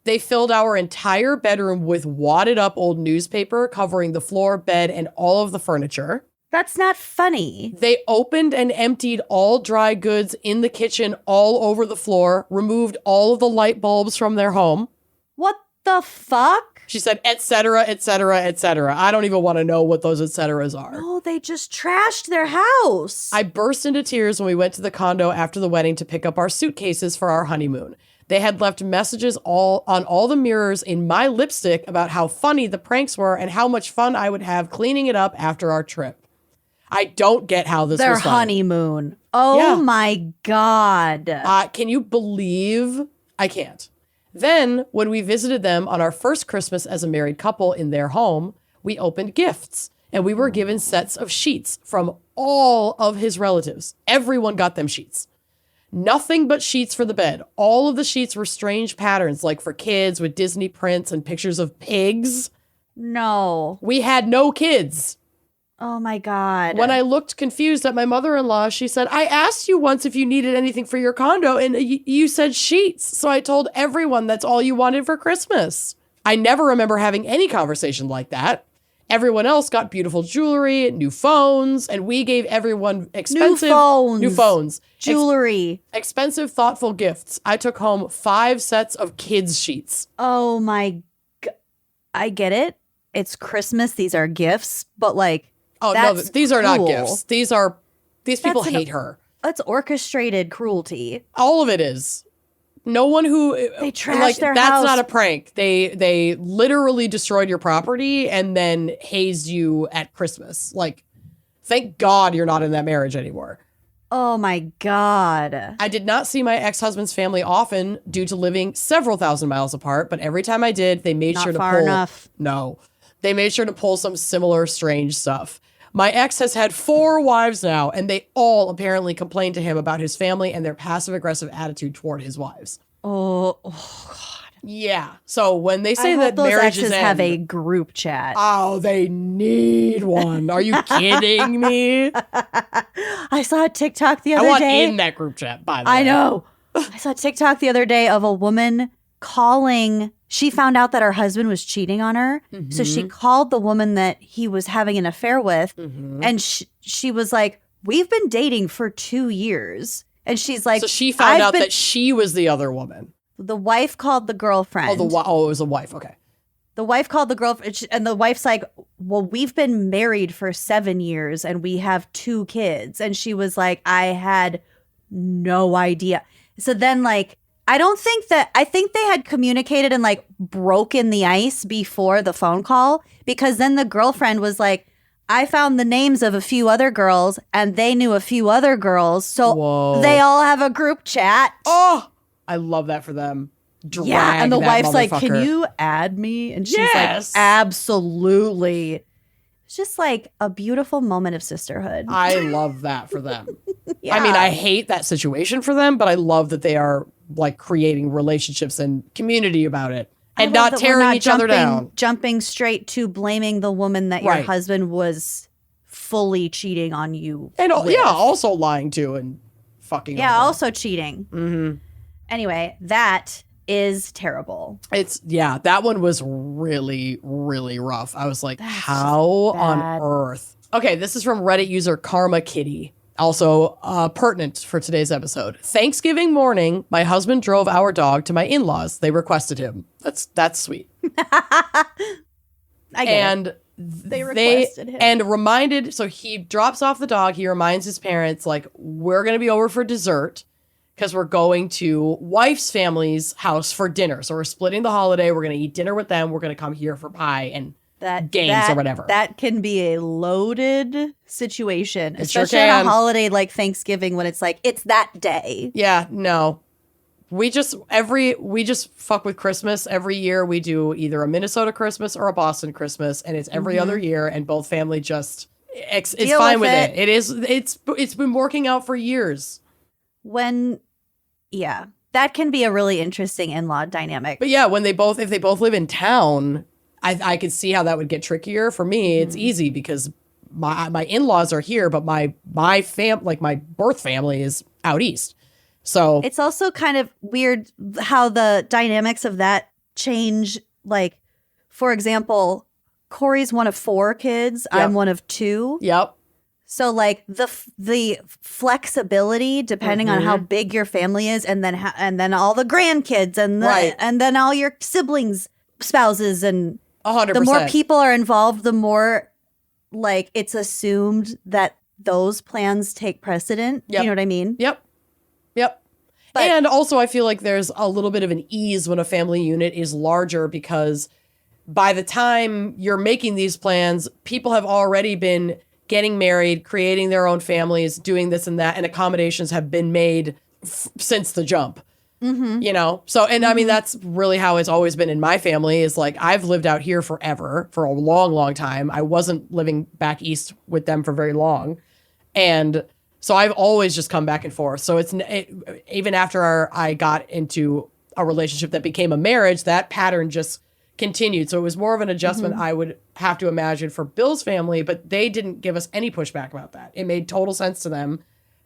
S3: They filled our entire bedroom with wadded up old newspaper covering the floor, bed, and all of the furniture.
S4: That's not funny.
S3: They opened and emptied all dry goods in the kitchen all over the floor, removed all of the light bulbs from their home.
S4: What the fuck?
S3: She said, et cetera, et cetera, et cetera. I don't even want to know what those et ceteras are.
S4: No, they just trashed their house.
S3: I burst into tears when we went to the condo after the wedding to pick up our suitcases for our honeymoon. They had left messages on all the mirrors in my lipstick about how funny the pranks were and how much fun I would have cleaning it up after our trip. I don't get how this
S4: Their
S3: was funny.
S4: honeymoon. Oh my God.
S3: Can you believe? I can't. Then, when we visited them on our first Christmas as a married couple in their home, we opened gifts and we were given sets of sheets from all of his relatives. Everyone got them sheets. Nothing but sheets for the bed. All of the sheets were strange patterns, like for kids with Disney prints and pictures of pigs.
S4: No.
S3: We had no kids.
S4: Oh my God.
S3: When I looked confused at my mother-in-law, she said, I asked you once if you needed anything for your condo, and you said sheets. So I told everyone that's all you wanted for Christmas. I never remember having any conversation like that. Everyone else got beautiful jewelry, new phones, and we gave everyone expensive
S4: new phones, jewelry,
S3: expensive, thoughtful gifts. I took home 5 sets of kids' sheets.
S4: Oh my God. I get it. It's Christmas. These are gifts, but like,
S3: oh no, these are not gifts. These people hate her.
S4: That's orchestrated cruelty.
S3: All of it is. No one who
S4: they trashed their
S3: that's
S4: house.
S3: Not a prank. They literally destroyed your property and then hazed you at Christmas. Like, thank God you're not in that marriage anymore.
S4: Oh my God.
S3: I did not see my ex-husband's family often due to living several thousand miles apart, but every time I did, they made sure to
S4: far
S3: pull
S4: enough.
S3: No. They made sure to pull some similar strange stuff. My ex has had 4 wives now, and they all apparently complain to him about his family and their passive-aggressive attitude toward his wives.
S4: Oh God.
S3: Yeah. So when they say that
S4: those
S3: marriages
S4: exes
S3: end,
S4: have a group chat.
S3: Oh, they need one. Are you kidding me?
S4: I saw a TikTok the other
S3: I want
S4: day.
S3: in that group chat, by the way.
S4: I know. I saw a TikTok the other day of a woman calling. She found out that her husband was cheating on her. Mm-hmm. So she called the woman that he was having an affair with. Mm-hmm. And she was like, we've been dating for 2 years. And she's like,
S3: so she found out that she was the other woman.
S4: The wife called the girlfriend.
S3: Oh, it was a wife. Okay.
S4: The wife called the girlfriend, and the wife's like, well, we've been married for 7 years and we have 2 kids. And she was like, I had no idea. So then, like, I think they had communicated and like broken the ice before the phone call, because then the girlfriend was like, I found the names of a few other girls and they knew a few other girls. So
S3: Whoa.
S4: they all have a group chat.
S3: Oh, I love that for them.
S4: Yeah. And the
S3: that
S4: wife's like,
S3: motherfucker.
S4: can you add me? And she's
S3: Yes.
S4: like, absolutely. It's just like a beautiful moment of sisterhood.
S3: I love that for them.
S4: Yeah.
S3: I mean, I hate that situation for them, but I love that they are like creating relationships and community about it and
S4: love
S3: not
S4: that we're
S3: tearing each other down.
S4: Jumping straight to blaming the woman that your
S3: Right.
S4: husband was fully cheating on you.
S3: And
S4: with.
S3: also lying to and fucking.
S4: Yeah,
S3: over.
S4: also cheating.
S3: Mm-hmm.
S4: Anyway, that is terrible.
S3: That one was really, really rough. I was like,
S4: That's
S3: how
S4: just
S3: on
S4: bad.
S3: earth? Okay, this is from Reddit user Karma Kitty. Also pertinent for today's episode. Thanksgiving morning, my husband drove our dog to my in-laws. They requested him. That's sweet.
S4: I get it.
S3: And
S4: They requested him.
S3: And reminded, so he drops off the dog. He reminds his parents, like, we're going to be over for dessert because we're going to wife's family's house for dinner. So we're splitting the holiday. We're going to eat dinner with them. We're going to come here for pie and games or whatever.
S4: That can be a loaded situation,
S3: It sure
S4: especially on
S3: can.
S4: a holiday like Thanksgiving when it's like, it's that day.
S3: Yeah, no. We just fuck with Christmas. Every year we do either a Minnesota Christmas or a Boston Christmas, and it's every other year, and both family just is
S4: Deal
S3: fine
S4: with
S3: with
S4: it.
S3: it. It is it's been working out for years.
S4: That can be a really interesting in-law dynamic.
S3: But yeah, if they both live in town, I could see how that would get trickier. For me, it's easy because my in-laws are here, but my birth family is out east. So
S4: It's also kind of weird how the dynamics of that change. Like, for example, Corey's one of 4 kids.
S3: Yep.
S4: I'm one of 2.
S3: yep.
S4: So like the flexibility depending on how big your family is, and then all the grandkids
S3: Right.
S4: and then all your siblings, spouses, and
S3: 100%.
S4: the more people are involved, the more like it's assumed that those plans take precedent.
S3: Yep.
S4: You know what I mean?
S3: Yep.
S4: But-
S3: And also I feel like there's a little bit of an ease when a family unit is larger because by the time you're making these plans, people have already been getting married, creating their own families, doing this and that, and accommodations have been made since the jump. You know? So, and I mean, that's really how it's always been in my family is like, I've lived out here forever, for a long, long time. I wasn't living back east with them for very long. And so I've always just come back and forth. So even after I got into a relationship that became a marriage, that pattern just continued. So it was more of an adjustment I would have to imagine for Bill's family, but they didn't give us any pushback about that. It made total sense to them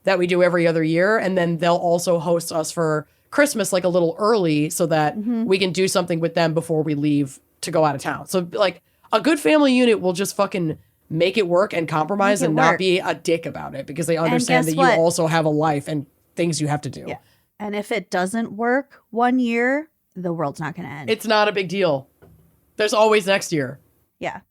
S3: that we do every other year. And then they'll also host us for Christmas like a little early so that we can do something with them before we leave to go out of town. So like a good family unit will just fucking make it work and compromise and not be a dick about it because they understand that
S4: guess what?
S3: you also have a life and things you have to do.
S4: Yeah. And if it doesn't work one year, the world's not going to end.
S3: It's not a big deal. There's always next year.
S4: Yeah.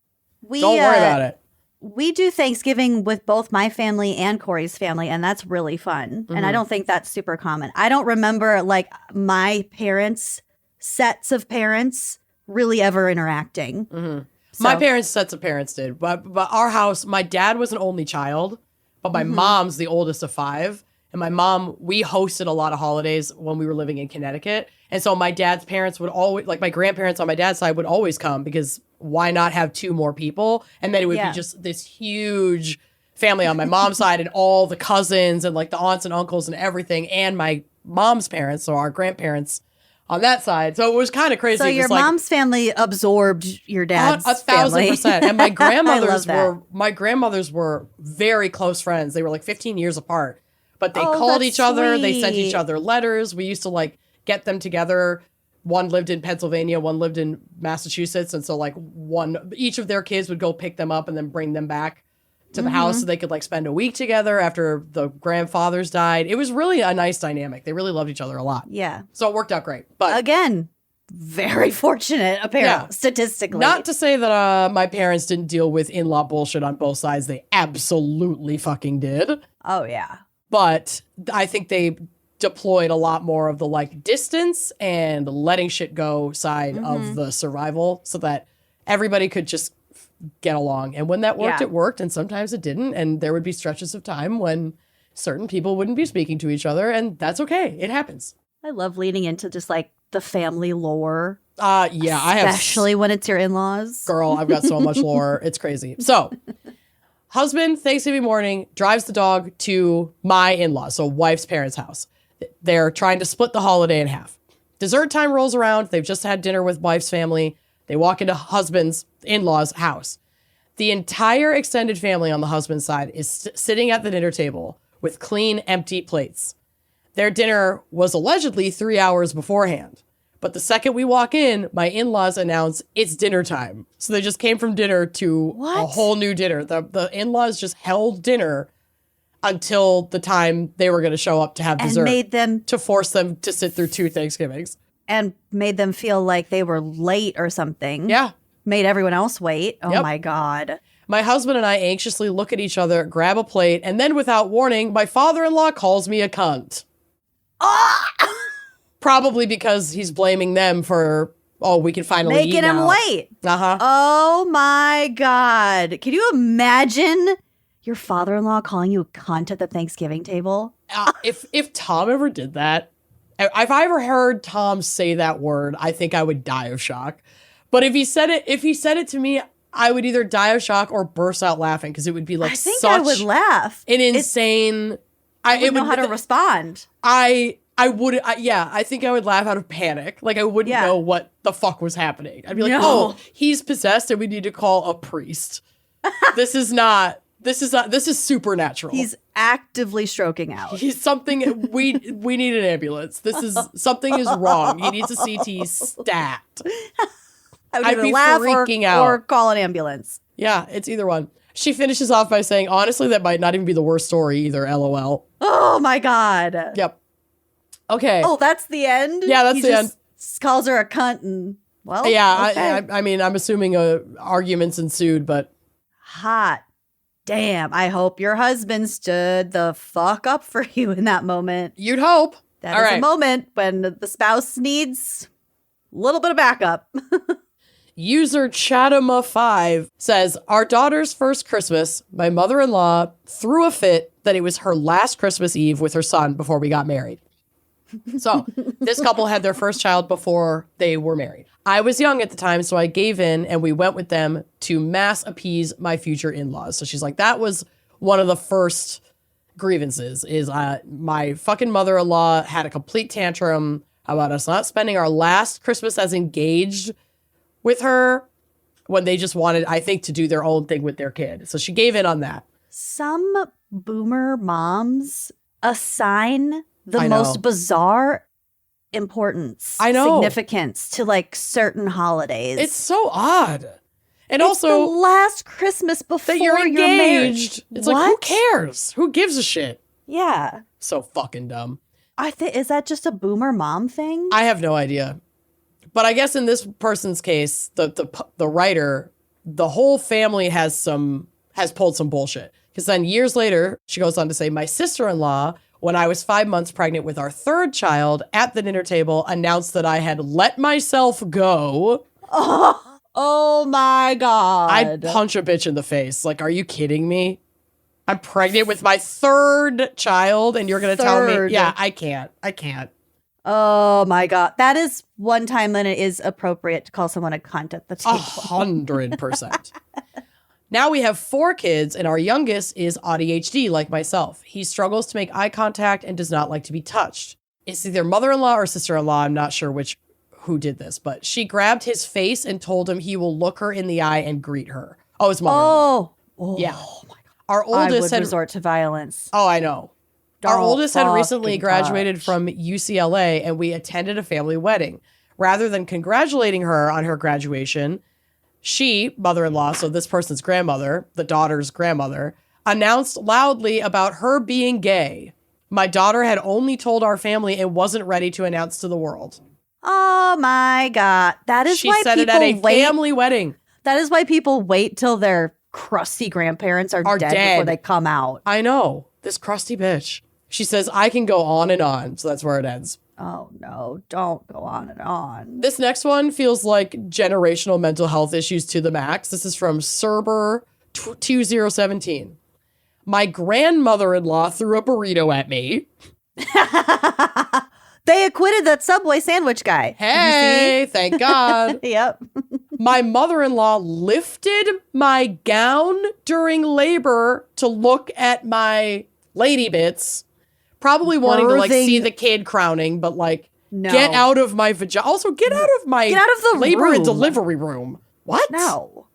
S3: Don't worry about it.
S4: We do Thanksgiving with both my family and Corey's family, and that's really fun. And I don't think that's super common. I don't remember like my parents' sets of parents really ever interacting.
S3: My parents' sets of parents did. But our house, my dad was an only child, but my mom's the oldest of 5. And my mom, we hosted a lot of holidays when we were living in Connecticut. And so my dad's parents would always, like my grandparents on my dad's side would always come because why not have 2 more people? And then it would be just this huge family on my mom's side and all the cousins and like the aunts and uncles and everything. And my mom's parents, so our grandparents on that side. So it was kind of crazy.
S4: So
S3: It was
S4: your
S3: like,
S4: mom's family absorbed your dad's
S3: 1,000%.
S4: family.
S3: And my
S4: I love
S3: grandmothers were very close friends. They were like 15 years apart. But they
S4: Oh,
S3: called
S4: that's
S3: each other. They sent each
S4: sweet.
S3: other letters. We used to like get them together. One lived in Pennsylvania, one lived in Massachusetts. And so like each of their kids would go pick them up and then bring them back to the house so they could like spend a week together after the grandfathers died. It was really a nice dynamic. They really loved each other a lot.
S4: Yeah.
S3: So it worked out great. But
S4: Again, very fortunate, apparently,
S3: Yeah.
S4: statistically.
S3: not to say that my parents didn't deal with in-law bullshit on both sides. They absolutely fucking did.
S4: Oh, yeah.
S3: But I think they deployed a lot more of the like distance and letting shit go side of the survival so that everybody could just get along. And when that worked, it worked. And sometimes it didn't. And there would be stretches of time when certain people wouldn't be speaking to each other. And that's okay. It happens.
S4: I love leaning into just like the family lore.
S3: Yeah, I have.
S4: Especially when it's your in-laws.
S3: Girl, I've got so much lore. It's crazy. So, husband, Thanksgiving morning, drives the dog to my in-laws, so wife's parents' house. They're trying to split the holiday in half. Dessert time rolls around. They've just had dinner with wife's family. They walk into husband's in-laws' house. The entire extended family on the husband's side is sitting at the dinner table with clean, empty plates. Their dinner was allegedly 3 hours beforehand. But the second we walk in, my in-laws announce it's dinner time. So they just came from dinner to a whole new dinner. The in-laws just held dinner until the time they were going to show up to have dessert.
S4: And made them...
S3: to force them to sit through 2 Thanksgivings.
S4: And made them feel like they were late or something.
S3: Yeah.
S4: Made everyone else wait. Oh my God.
S3: My husband and I anxiously look at each other, grab a plate, and then without warning, my father-in-law calls me a cunt. Probably because he's blaming them for, we can finally eat
S4: making him
S3: now.
S4: wait.
S3: Uh-huh.
S4: Oh my God. Can you imagine your father-in-law calling you a cunt at the Thanksgiving table?
S3: If Tom ever did that, if I ever heard Tom say that word, I think I would die of shock. But if he said it to me, I would either die of shock or burst out laughing because it would be like
S4: I think I would laugh.
S3: An insane.
S4: I wouldn't know how to respond.
S3: I think I would laugh out of panic. Like I wouldn't know what the fuck was happening. I'd be like, oh, he's possessed and we need to call a priest. This is supernatural.
S4: He's actively stroking out.
S3: He's something, we need an ambulance. Something is wrong. He needs a CT stat.
S4: I'd be laugh freaking out. Or call an ambulance.
S3: Yeah, it's either one. She finishes off by saying, honestly, that might not even be the worst story either, LOL.
S4: Oh my God.
S3: Yep. Okay.
S4: Oh, that's the end?
S3: Yeah, that's the end.
S4: Calls her a cunt and, well,
S3: yeah,
S4: okay.
S3: I mean, I'm assuming arguments ensued, but.
S4: Hot damn. I hope your husband stood the fuck up for you in that moment.
S3: You'd hope.
S4: That is a moment when the spouse needs a little bit of backup.
S3: User Chatama5 says, our daughter's first Christmas, my mother-in-law threw a fit that it was her last Christmas Eve with her son before we got married. So this couple had their first child before they were married. I was young at the time, so I gave in and we went with them to mass appease my future in-laws. So she's like, that was one of the first grievances is my fucking mother-in-law had a complete tantrum about us not spending our last Christmas as engaged with her when they just wanted, I think, to do their own thing with their kid. So she gave in on that.
S4: Some boomer moms assign the most bizarre importance, significance to like certain holidays.
S3: It's so odd. And
S4: it's
S3: also
S4: the last Christmas before
S3: that you're engaged.
S4: Married.
S3: It's like, who cares? Who gives a shit?
S4: Yeah.
S3: So fucking dumb.
S4: Is that just a boomer mom thing?
S3: I have no idea. But I guess in this person's case, the writer, the whole family has pulled some bullshit. Because then years later, she goes on to say, my sister-in-law, when I was 5 months pregnant with our third child at the dinner table, announced that I had let myself go.
S4: Oh my God.
S3: I'd punch a bitch in the face. Like, are you kidding me? I'm pregnant with my third child and you're going to tell me, yeah, I can't.
S4: Oh my God. That is one time when it is appropriate to call someone a cunt at the table.
S3: 100%. Now we have 4 kids and our youngest is ADHD like myself. He struggles to make eye contact and does not like to be touched. It's either mother-in-law or sister-in-law. I'm not sure who did this, but she grabbed his face and told him he will look her in the eye and greet her. Oh, his mother-in-law.
S4: Oh
S3: yeah.
S4: Oh my God.
S3: Our oldest
S4: had resort to violence.
S3: Oh, I know. Our oldest had recently graduated from UCLA and we attended a family wedding. Rather than congratulating her on her graduation, she, mother-in-law, so this person's grandmother, the daughter's grandmother, announced loudly about her being gay. My daughter had only told our family and wasn't ready to announce to the world.
S4: Oh my God. That is why
S3: said
S4: people
S3: it at a family wedding.
S4: That is why people wait till their crusty grandparents are dead before they come out.
S3: I know. This crusty bitch. She says, I can go on and on. So that's where it ends.
S4: Oh, no. Don't go on and on.
S3: This next one feels like generational mental health issues to the max. This is from Cerber2017. My grandmother-in-law threw a burrito at me.
S4: They acquitted that Subway sandwich guy.
S3: Hey, thank God.
S4: Yep.
S3: My mother-in-law lifted my gown during labor to look at my lady bits. Probably wanting to like see the kid crowning, but like get out of my vagina. Also, get out of the labor and delivery room. What?
S4: No.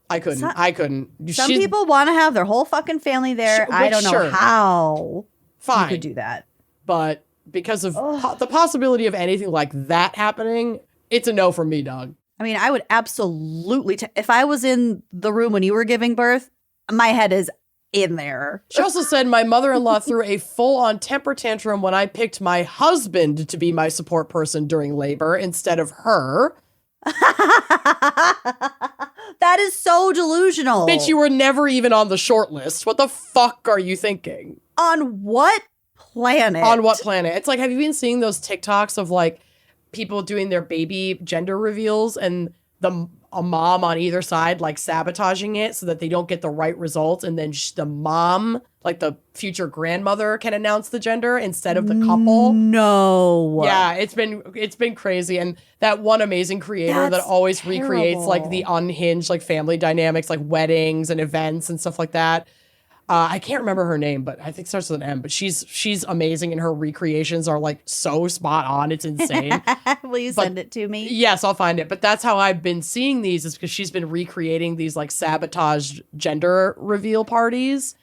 S3: I couldn't.
S4: Some people want to have their whole fucking family there. I don't know how you could do that.
S3: But because of the possibility of anything like that happening, it's a no from me, dog.
S4: I mean, I would absolutely, if I was in the room when you were giving birth, my head is in there.
S3: She also said my mother-in-law threw a full-on temper tantrum when I picked my husband to be my support person during labor instead of her.
S4: That is so delusional.
S3: Bitch, you were never even on the short list. What the fuck are you thinking?
S4: On what planet?
S3: On what planet? It's like, have you been seeing those TikToks of like people doing their baby gender reveals and a mom on either side like sabotaging it so that they don't get the right results, and then the mom, like the future grandmother, can announce the gender instead of the couple?
S4: No.
S3: Yeah, it's been crazy. And that one amazing creator that always recreates like the unhinged like family dynamics, like weddings and events and stuff like that. I can't remember her name, but I think it starts with an M. But she's amazing, and her recreations are like so spot on. It's insane.
S4: Will you send it to me?
S3: Yes, I'll find it. But that's how I've been seeing these, is because she's been recreating these like sabotage gender reveal parties.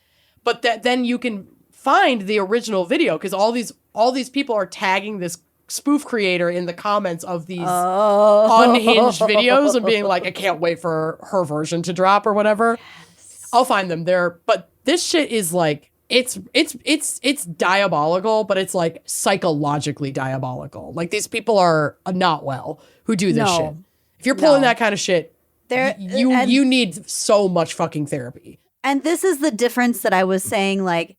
S3: But then you can find the original video, because all these people are tagging this spoof creator in the comments of these unhinged videos and being like, I can't wait for her version to drop or whatever. Yes. I'll find them there. But this shit is like, it's diabolical, but it's like psychologically diabolical. Like, these people are not well who do this shit. If you're pulling that kind of shit, you need so much fucking therapy.
S4: And this is the difference that I was saying. Like,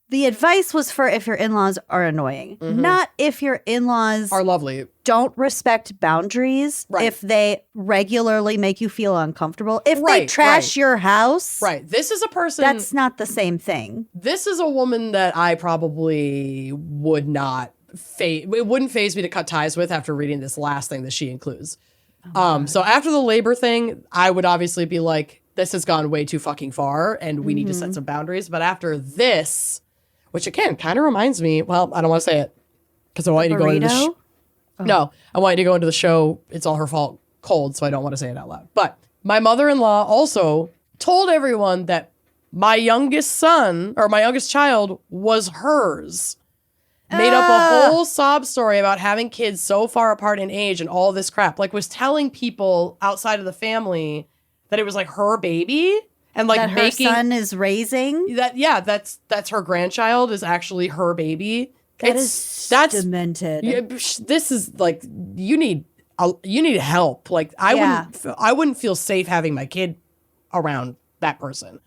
S4: the advice was for if your in-laws are annoying, not if your in-laws
S3: are lovely,
S4: don't respect boundaries, if they regularly make you feel uncomfortable, if they trash your house.
S3: Right. This is a person.
S4: That's not the same thing.
S3: This is a woman that I probably would not it wouldn't faze me to cut ties with after reading this last thing that she includes. So after the labor thing, I would obviously be like, this has gone way too fucking far and we need to set some boundaries. But after this, which again kind of reminds me, well, I don't want to say it because I want you to go into the No, I want you to go into the show It's All Her Fault cold, so I don't want to say it out loud. But my mother-in-law also told everyone that my youngest son or my youngest child was hers. Made up a whole sob story about having kids so far apart in age and all this crap. Like, was telling people outside of the family that it was like her baby. And like
S4: that her son is raising
S3: that, that's her grandchild is actually her baby.
S4: That's demented.
S3: This is like, you need help. Like, I wouldn't feel safe having my kid around that person.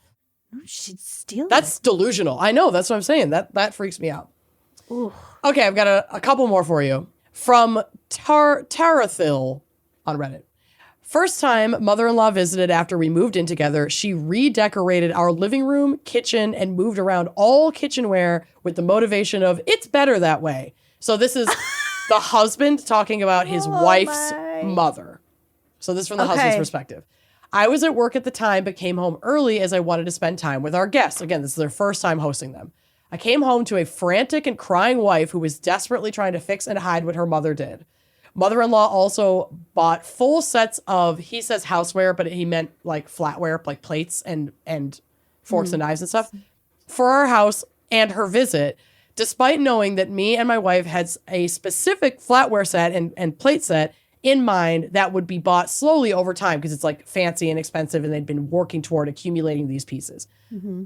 S4: She'd steal.
S3: That's delusional. I know. That's what I'm saying. That freaks me out.
S4: Ooh.
S3: Okay, I've got a couple more for you from Tarathil on Reddit. First time mother-in-law visited after we moved in together, she redecorated our living room, kitchen, and moved around all kitchenware with the motivation of, it's better that way. So this is the husband talking about his wife's mother. So this is from the husband's perspective. I was at work at the time, but came home early as I wanted to spend time with our guests. Again, this is their first time hosting them. I came home to a frantic and crying wife who was desperately trying to fix and hide what her mother did. Mother-in-law also bought full sets of, he says houseware, but he meant like flatware, like plates and forks and knives and stuff, for our house and her visit, despite knowing that me and my wife had a specific flatware set and plate set in mind that would be bought slowly over time because it's like fancy and expensive, and they'd been working toward accumulating these pieces. Mm-hmm.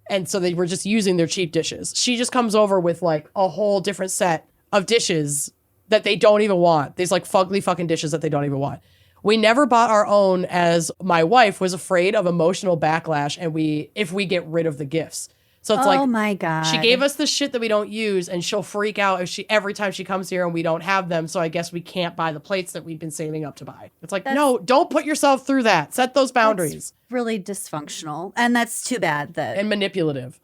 S3: And so they were just using their cheap dishes. She just comes over with like a whole different set of dishes that they don't even want. These like fugly fucking dishes that they don't even want. We never bought our own as my wife was afraid of emotional backlash and if we get rid of the gifts. So it's
S4: Oh my God.
S3: she gave us the shit that we don't use, and she'll freak out if every time she comes here and we don't have them. So I guess we can't buy the plates that we've been saving up to buy. It's like, no, don't put yourself through that. Set those boundaries.
S4: That's really dysfunctional. And that's too bad that.
S3: And manipulative.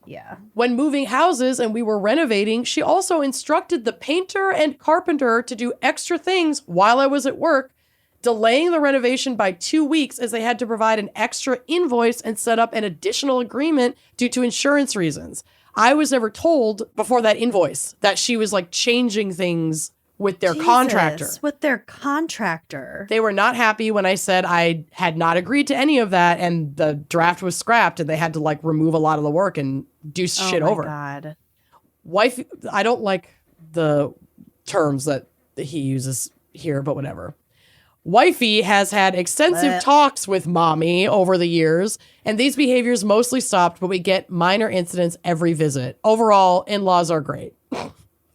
S4: Yeah.
S3: When moving houses and we were renovating, she also instructed the painter and carpenter to do extra things while I was at work, delaying the renovation by 2 weeks as they had to provide an extra invoice and set up an additional agreement due to insurance reasons. I was never told before that invoice that she was like changing things with their contractor.
S4: With their contractor.
S3: They were not happy when I said I had not agreed to any of that, and the draft was scrapped and they had to like remove a lot of the work and do shit over.
S4: Oh my God.
S3: Wife, I don't like the terms that he uses here, but whatever. Wifey has had extensive talks with mommy over the years, and these behaviors mostly stopped, but we get minor incidents every visit. Overall, in-laws are great.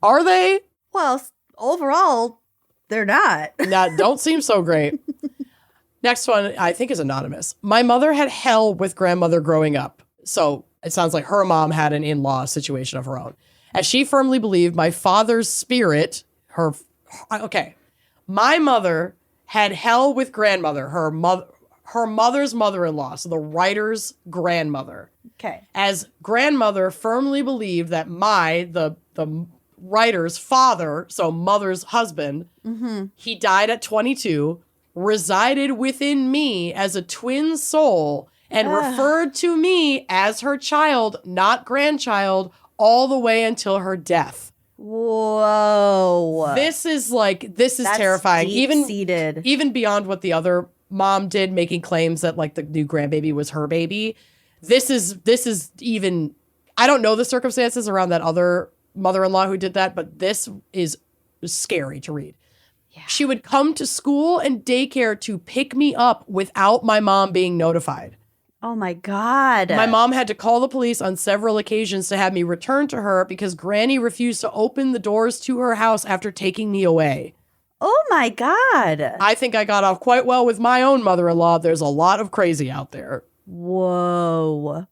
S3: Are they?
S4: Well, overall, they're not.
S3: That don't seem so great. Next one, I think, is anonymous. My mother had hell with grandmother growing up. So it sounds like her mom had an in-law situation of her own. As she firmly believed my father's spirit, my mother had hell with grandmother, her mother's mother-in-law, so the writer's grandmother.
S4: Okay.
S3: As grandmother firmly believed that the writer's father, so mother's husband, he died at 22, resided within me as a twin soul, and referred to me as her child, not grandchild, all the way until her death.
S4: Whoa.
S3: This is terrifying. Even beyond what the other mom did, making claims that like the new grandbaby was her baby. This is even, I don't know the circumstances around that other mother-in-law who did that, but this is scary to read. Yeah. She would come to school and daycare to pick me up without my mom being notified.
S4: Oh my God.
S3: My mom had to call the police on several occasions to have me returned to her because Granny refused to open the doors to her house after taking me away.
S4: Oh my God.
S3: I think I got off quite well with my own mother-in-law. There's a lot of crazy out there.
S4: Whoa.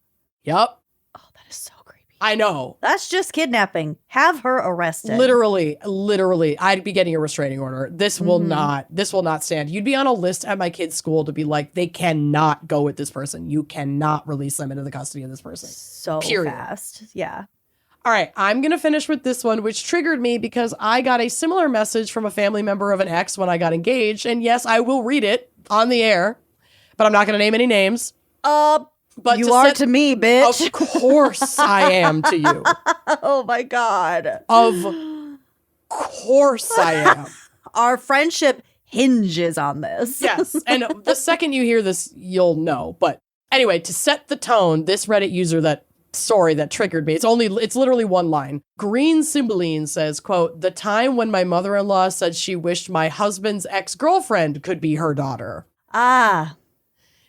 S3: Yep.
S4: Oh, that is so creepy.
S3: I know.
S4: That's just kidnapping. Have her arrested.
S3: Literally, I'd be getting a restraining order. This will not stand. You'd be on a list at my kid's school to be like, they cannot go with this person. You cannot release them into the custody of this person.
S4: So
S3: Period.
S4: fast. Yeah.
S3: All right, I'm going to finish with this one, which triggered me because I got a similar message from a family member of an ex when I got engaged. And yes, I will read it on the air, but I'm not going to name any names.
S4: But you are to me, bitch.
S3: Of course I am to you.
S4: Oh my God.
S3: Of course I am.
S4: Our friendship hinges on this.
S3: Yes. And the second you hear this, you'll know. But anyway, to set the tone, this Reddit user that triggered me. It's literally one line. Green Cymbeline says, quote, "The time when my mother-in-law said she wished my husband's ex-girlfriend could be her daughter."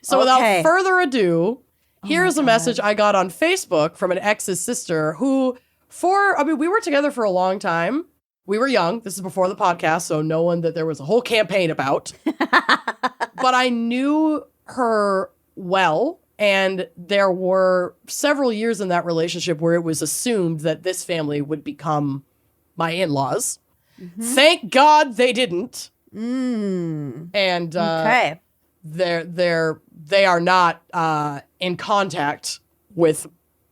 S3: So without further ado, here's a message I got on Facebook from an ex's sister who we were together for a long time. We were young. This is before the podcast, so no one that there was a whole campaign about. But I knew her well, and there were several years in that relationship where it was assumed that this family would become my in-laws. Mm-hmm. Thank God they didn't. And they are not in contact with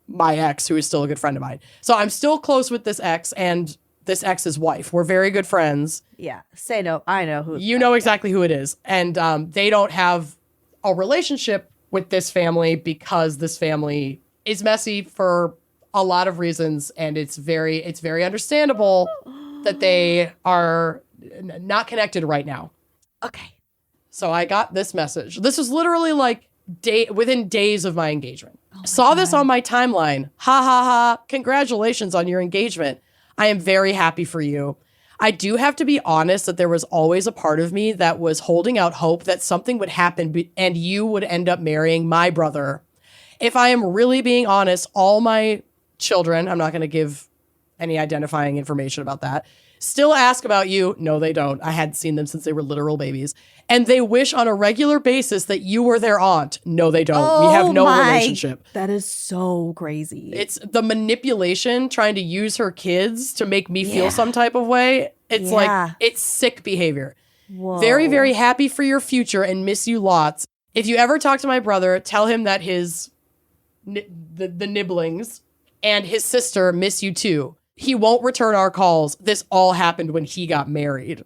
S3: my ex, who is still a good friend of mine. So I'm still close with this ex and this ex's wife. We're very good friends.
S4: Yeah. Say no. I know who.
S3: You know exactly who it is. And they don't have a relationship with this family because this family is messy for a lot of reasons. And it's very understandable that they are not connected right now.
S4: Okay.
S3: So I got this message. This was literally like within days of my engagement. Saw this on my timeline. Ha ha ha. Congratulations on your engagement. I am very happy for you. I do have to be honest that there was always a part of me that was holding out hope that something would happen and you would end up marrying my brother. If I am really being honest, all my children, I'm not going to give any identifying information about that, still ask about you. No, they don't. I hadn't seen them since they were literal babies. And they wish on a regular basis that you were their aunt. No, they don't. We have no relationship.
S4: That is so crazy.
S3: It's the manipulation, trying to use her kids to make me feel some type of way. It's like, it's sick behavior.
S4: Whoa.
S3: Very, very happy for your future and miss you lots. If you ever talk to my brother, tell him that his the nibblings and his sister miss you too. He won't return our calls. This all happened when he got married.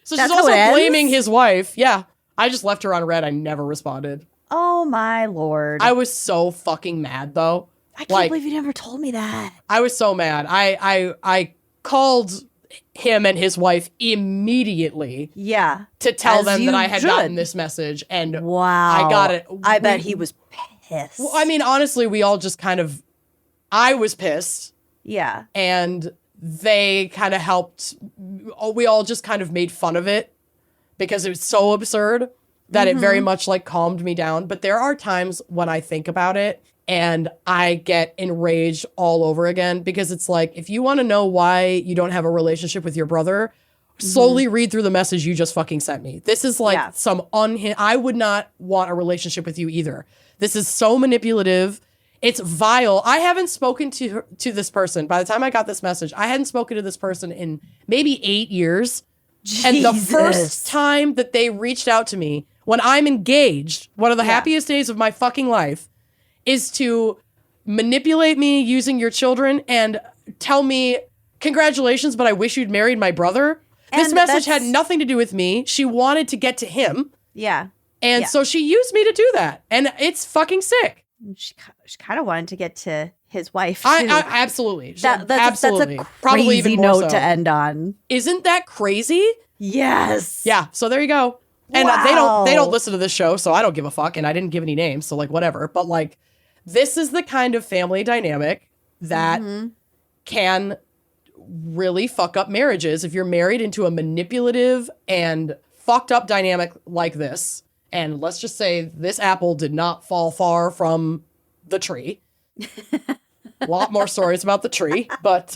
S3: So she's also blaming his wife. Yeah. I just left her on red. I never responded.
S4: Oh my Lord.
S3: I was so fucking mad though.
S4: I can't believe you never told me that.
S3: I was so mad. I called him and his wife immediately.
S4: Yeah.
S3: To tell them that I had gotten this message. And I got it.
S4: I bet he was pissed.
S3: Well, I mean, honestly, we all just I was pissed.
S4: Yeah.
S3: And they kind of helped. We all just kind of made fun of it because it was so absurd that it very much like calmed me down. But there are times when I think about it and I get enraged all over again because it's like, if you want to know why you don't have a relationship with your brother, slowly read through the message you just fucking sent me. This is like I would not want a relationship with you either. This is so manipulative. It's vile. I haven't spoken to this person. By the time I got this message, I hadn't spoken to this person in maybe 8 years.
S4: Jesus.
S3: And the first time that they reached out to me when I'm engaged, one of the happiest days of my fucking life, is to manipulate me using your children and tell me, congratulations, but I wish you'd married my brother. This message had nothing to do with me. She wanted to get to him.
S4: Yeah.
S3: And so she used me to do that. And it's fucking sick.
S4: She kind of wanted to get to his wife, too.
S3: I absolutely.
S4: That's
S3: absolutely.
S4: a
S3: Probably
S4: crazy
S3: even more
S4: note to end on.
S3: Isn't that crazy?
S4: Yes.
S3: Yeah. So there you go. And they don't listen to this show, so I don't give a fuck. And I didn't give any names, so like whatever. But like, this is the kind of family dynamic that can really fuck up marriages if you're married into a manipulative and fucked up dynamic like this. And let's just say this apple did not fall far from the tree. A lot more stories about the tree, but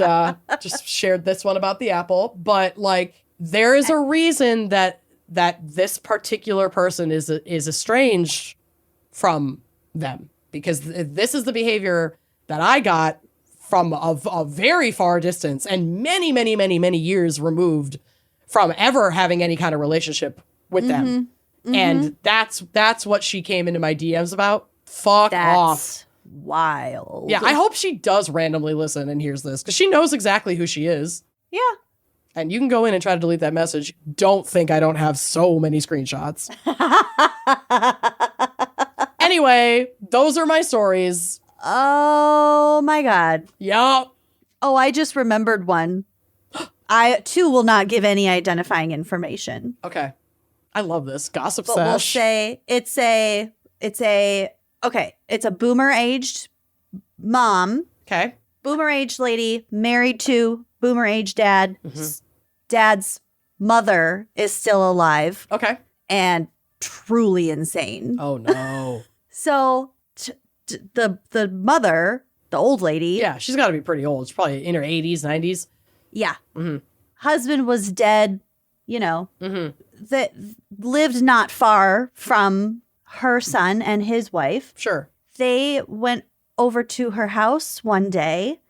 S3: just shared this one about the apple. But like, there is a reason that this particular person is estranged from them, because this is the behavior that I got from a very far distance and many, many, many, many years removed from ever having any kind of relationship with them. And that's what she came into my DMs about. Fuck off.
S4: Wild.
S3: Yeah, I hope she does randomly listen and hears this, because she knows exactly who she is.
S4: Yeah.
S3: And you can go in and try to delete that message. Don't think I don't have so many screenshots. Anyway, those are my stories.
S4: Oh my God.
S3: Yup.
S4: Oh, I just remembered one. I too will not give any identifying information.
S3: Okay. I love this. Gossip
S4: but
S3: sesh.
S4: We'll say it's a boomer aged mom.
S3: Okay.
S4: Boomer aged lady married to boomer aged dad. Dad's mother is still alive.
S3: Okay.
S4: And truly insane.
S3: Oh no.
S4: So the mother, the old lady.
S3: Yeah, she's got to be pretty old. She's probably in her 80s, 90s.
S4: Yeah. Husband was dead, that lived not far from her son and his wife.
S3: Sure.
S4: They went over to her house one day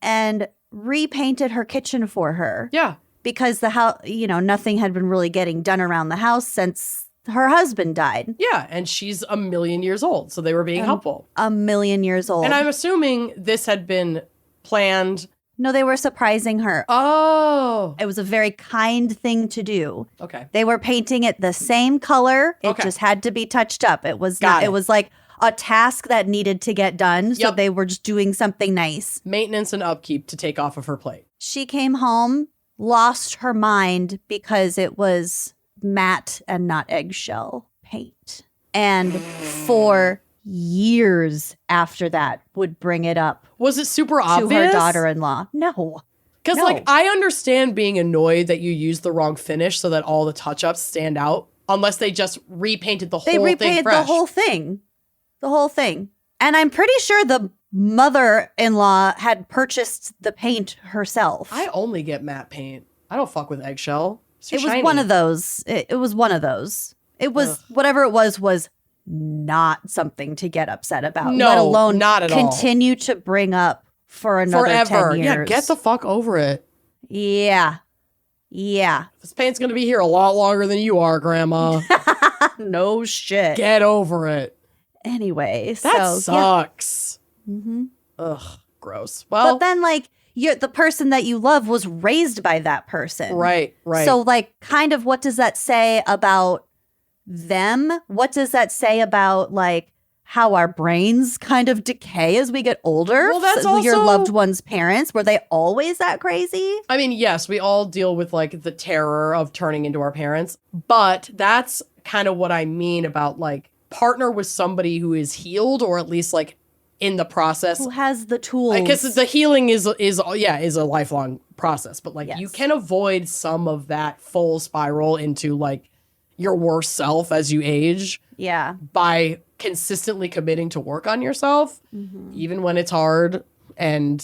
S4: and repainted her kitchen for her.
S3: Yeah.
S4: Because the house, nothing had been really getting done around the house since her husband died.
S3: Yeah, and she's 1,000,000 years old, so they were being helpful.
S4: 1,000,000 years old.
S3: And I'm assuming this had been planned.
S4: No, they were surprising her.
S3: Oh.
S4: It was a very kind thing to do.
S3: Okay.
S4: They were painting it the same color. It just had to be touched up. It was it was like a task that needed to get done. So they were just doing something nice.
S3: Maintenance and upkeep to take off of her plate.
S4: She came home, lost her mind because it was matte and not eggshell paint. And for years after that would bring it up.
S3: Was it super obvious?
S4: To her daughter-in-law. No.
S3: Because, I understand being annoyed that you used the wrong finish so that all the touch-ups stand out, unless they just repainted the whole thing fresh.
S4: They repainted the whole thing. The whole thing. And I'm pretty sure the mother-in-law had purchased the paint herself.
S3: I only get matte paint. I don't fuck with eggshell.
S4: It was one of those. It was one of those. It was whatever it was not something to get upset about.
S3: No,
S4: let alone
S3: not at all.
S4: Continue to bring up for another
S3: Forever.
S4: 10 years.
S3: Yeah, get the fuck over it.
S4: Yeah.
S3: This paint's gonna be here a lot longer than you are, Grandma.
S4: No shit.
S3: Get over it.
S4: Anyway,
S3: That
S4: so
S3: sucks.
S4: yeah. Mm-hmm.
S3: Ugh, gross. Well,
S4: But then, like, the person that you love was raised by that person.
S3: right.
S4: So, like, kind of what does that say about them? What does that say about, like, how our brains kind of decay as we get older?
S3: Well, that's
S4: your
S3: also-
S4: loved one's parents. Were they always that crazy?
S3: I mean, yes, we all deal with like the terror of turning into our parents, but that's kind of what I mean about like partner with somebody who is healed or at least like in the process.
S4: Who has the tools?
S3: Because the healing is a lifelong process, but like
S4: Yes.
S3: you can avoid some of that full spiral into like your worst self as you age
S4: Yeah.
S3: by consistently committing to work on yourself, even when it's hard, and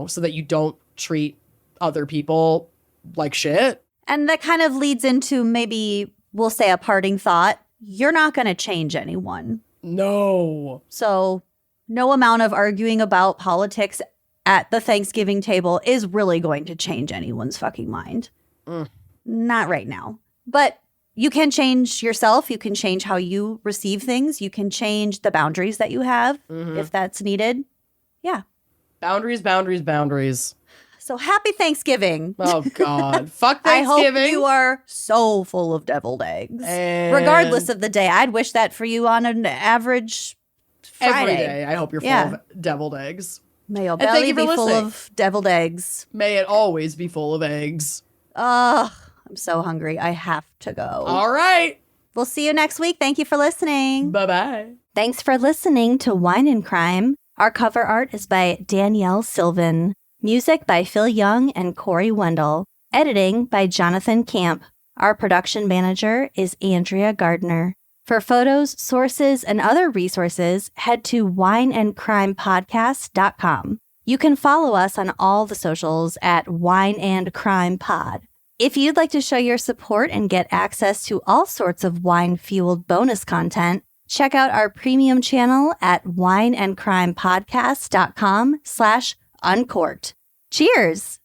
S3: so that you don't treat other people like shit.
S4: And that kind of leads into maybe we'll say a parting thought. You're not going to change anyone.
S3: No.
S4: So no amount of arguing about politics at the Thanksgiving table is really going to change anyone's fucking mind. Not right now. But you can change yourself. You can change how you receive things. You can change the boundaries that you have if that's needed. Yeah.
S3: Boundaries.
S4: So happy Thanksgiving.
S3: Oh, God. Fuck
S4: I
S3: Thanksgiving.
S4: hope you are so full of deviled eggs.
S3: And
S4: Regardless of the day. I'd wish that for you on an average Friday.
S3: every day, I hope you're full
S4: Yeah.
S3: of deviled eggs.
S4: May your
S3: And thank
S4: belly
S3: you for
S4: be full
S3: listening.
S4: of deviled eggs.
S3: May it always be full of eggs.
S4: Ugh, I'm so hungry. I have to go.
S3: All right.
S4: We'll see you next week. Thank you for listening.
S3: Bye-bye.
S1: Thanks for listening to Wine and Crime. Our cover art is by Danielle Sylvan. Music by Phil Young and Corey Wendell. Editing by Jonathan Camp. Our production manager is Andrea Gardner. For photos, sources, and other resources, head to wineandcrimepodcast.com. You can follow us on all the socials at Wine and Crime Pod. If you'd like to show your support and get access to all sorts of wine-fueled bonus content, check out our premium channel at wineandcrimepodcast.com/uncorked. Cheers!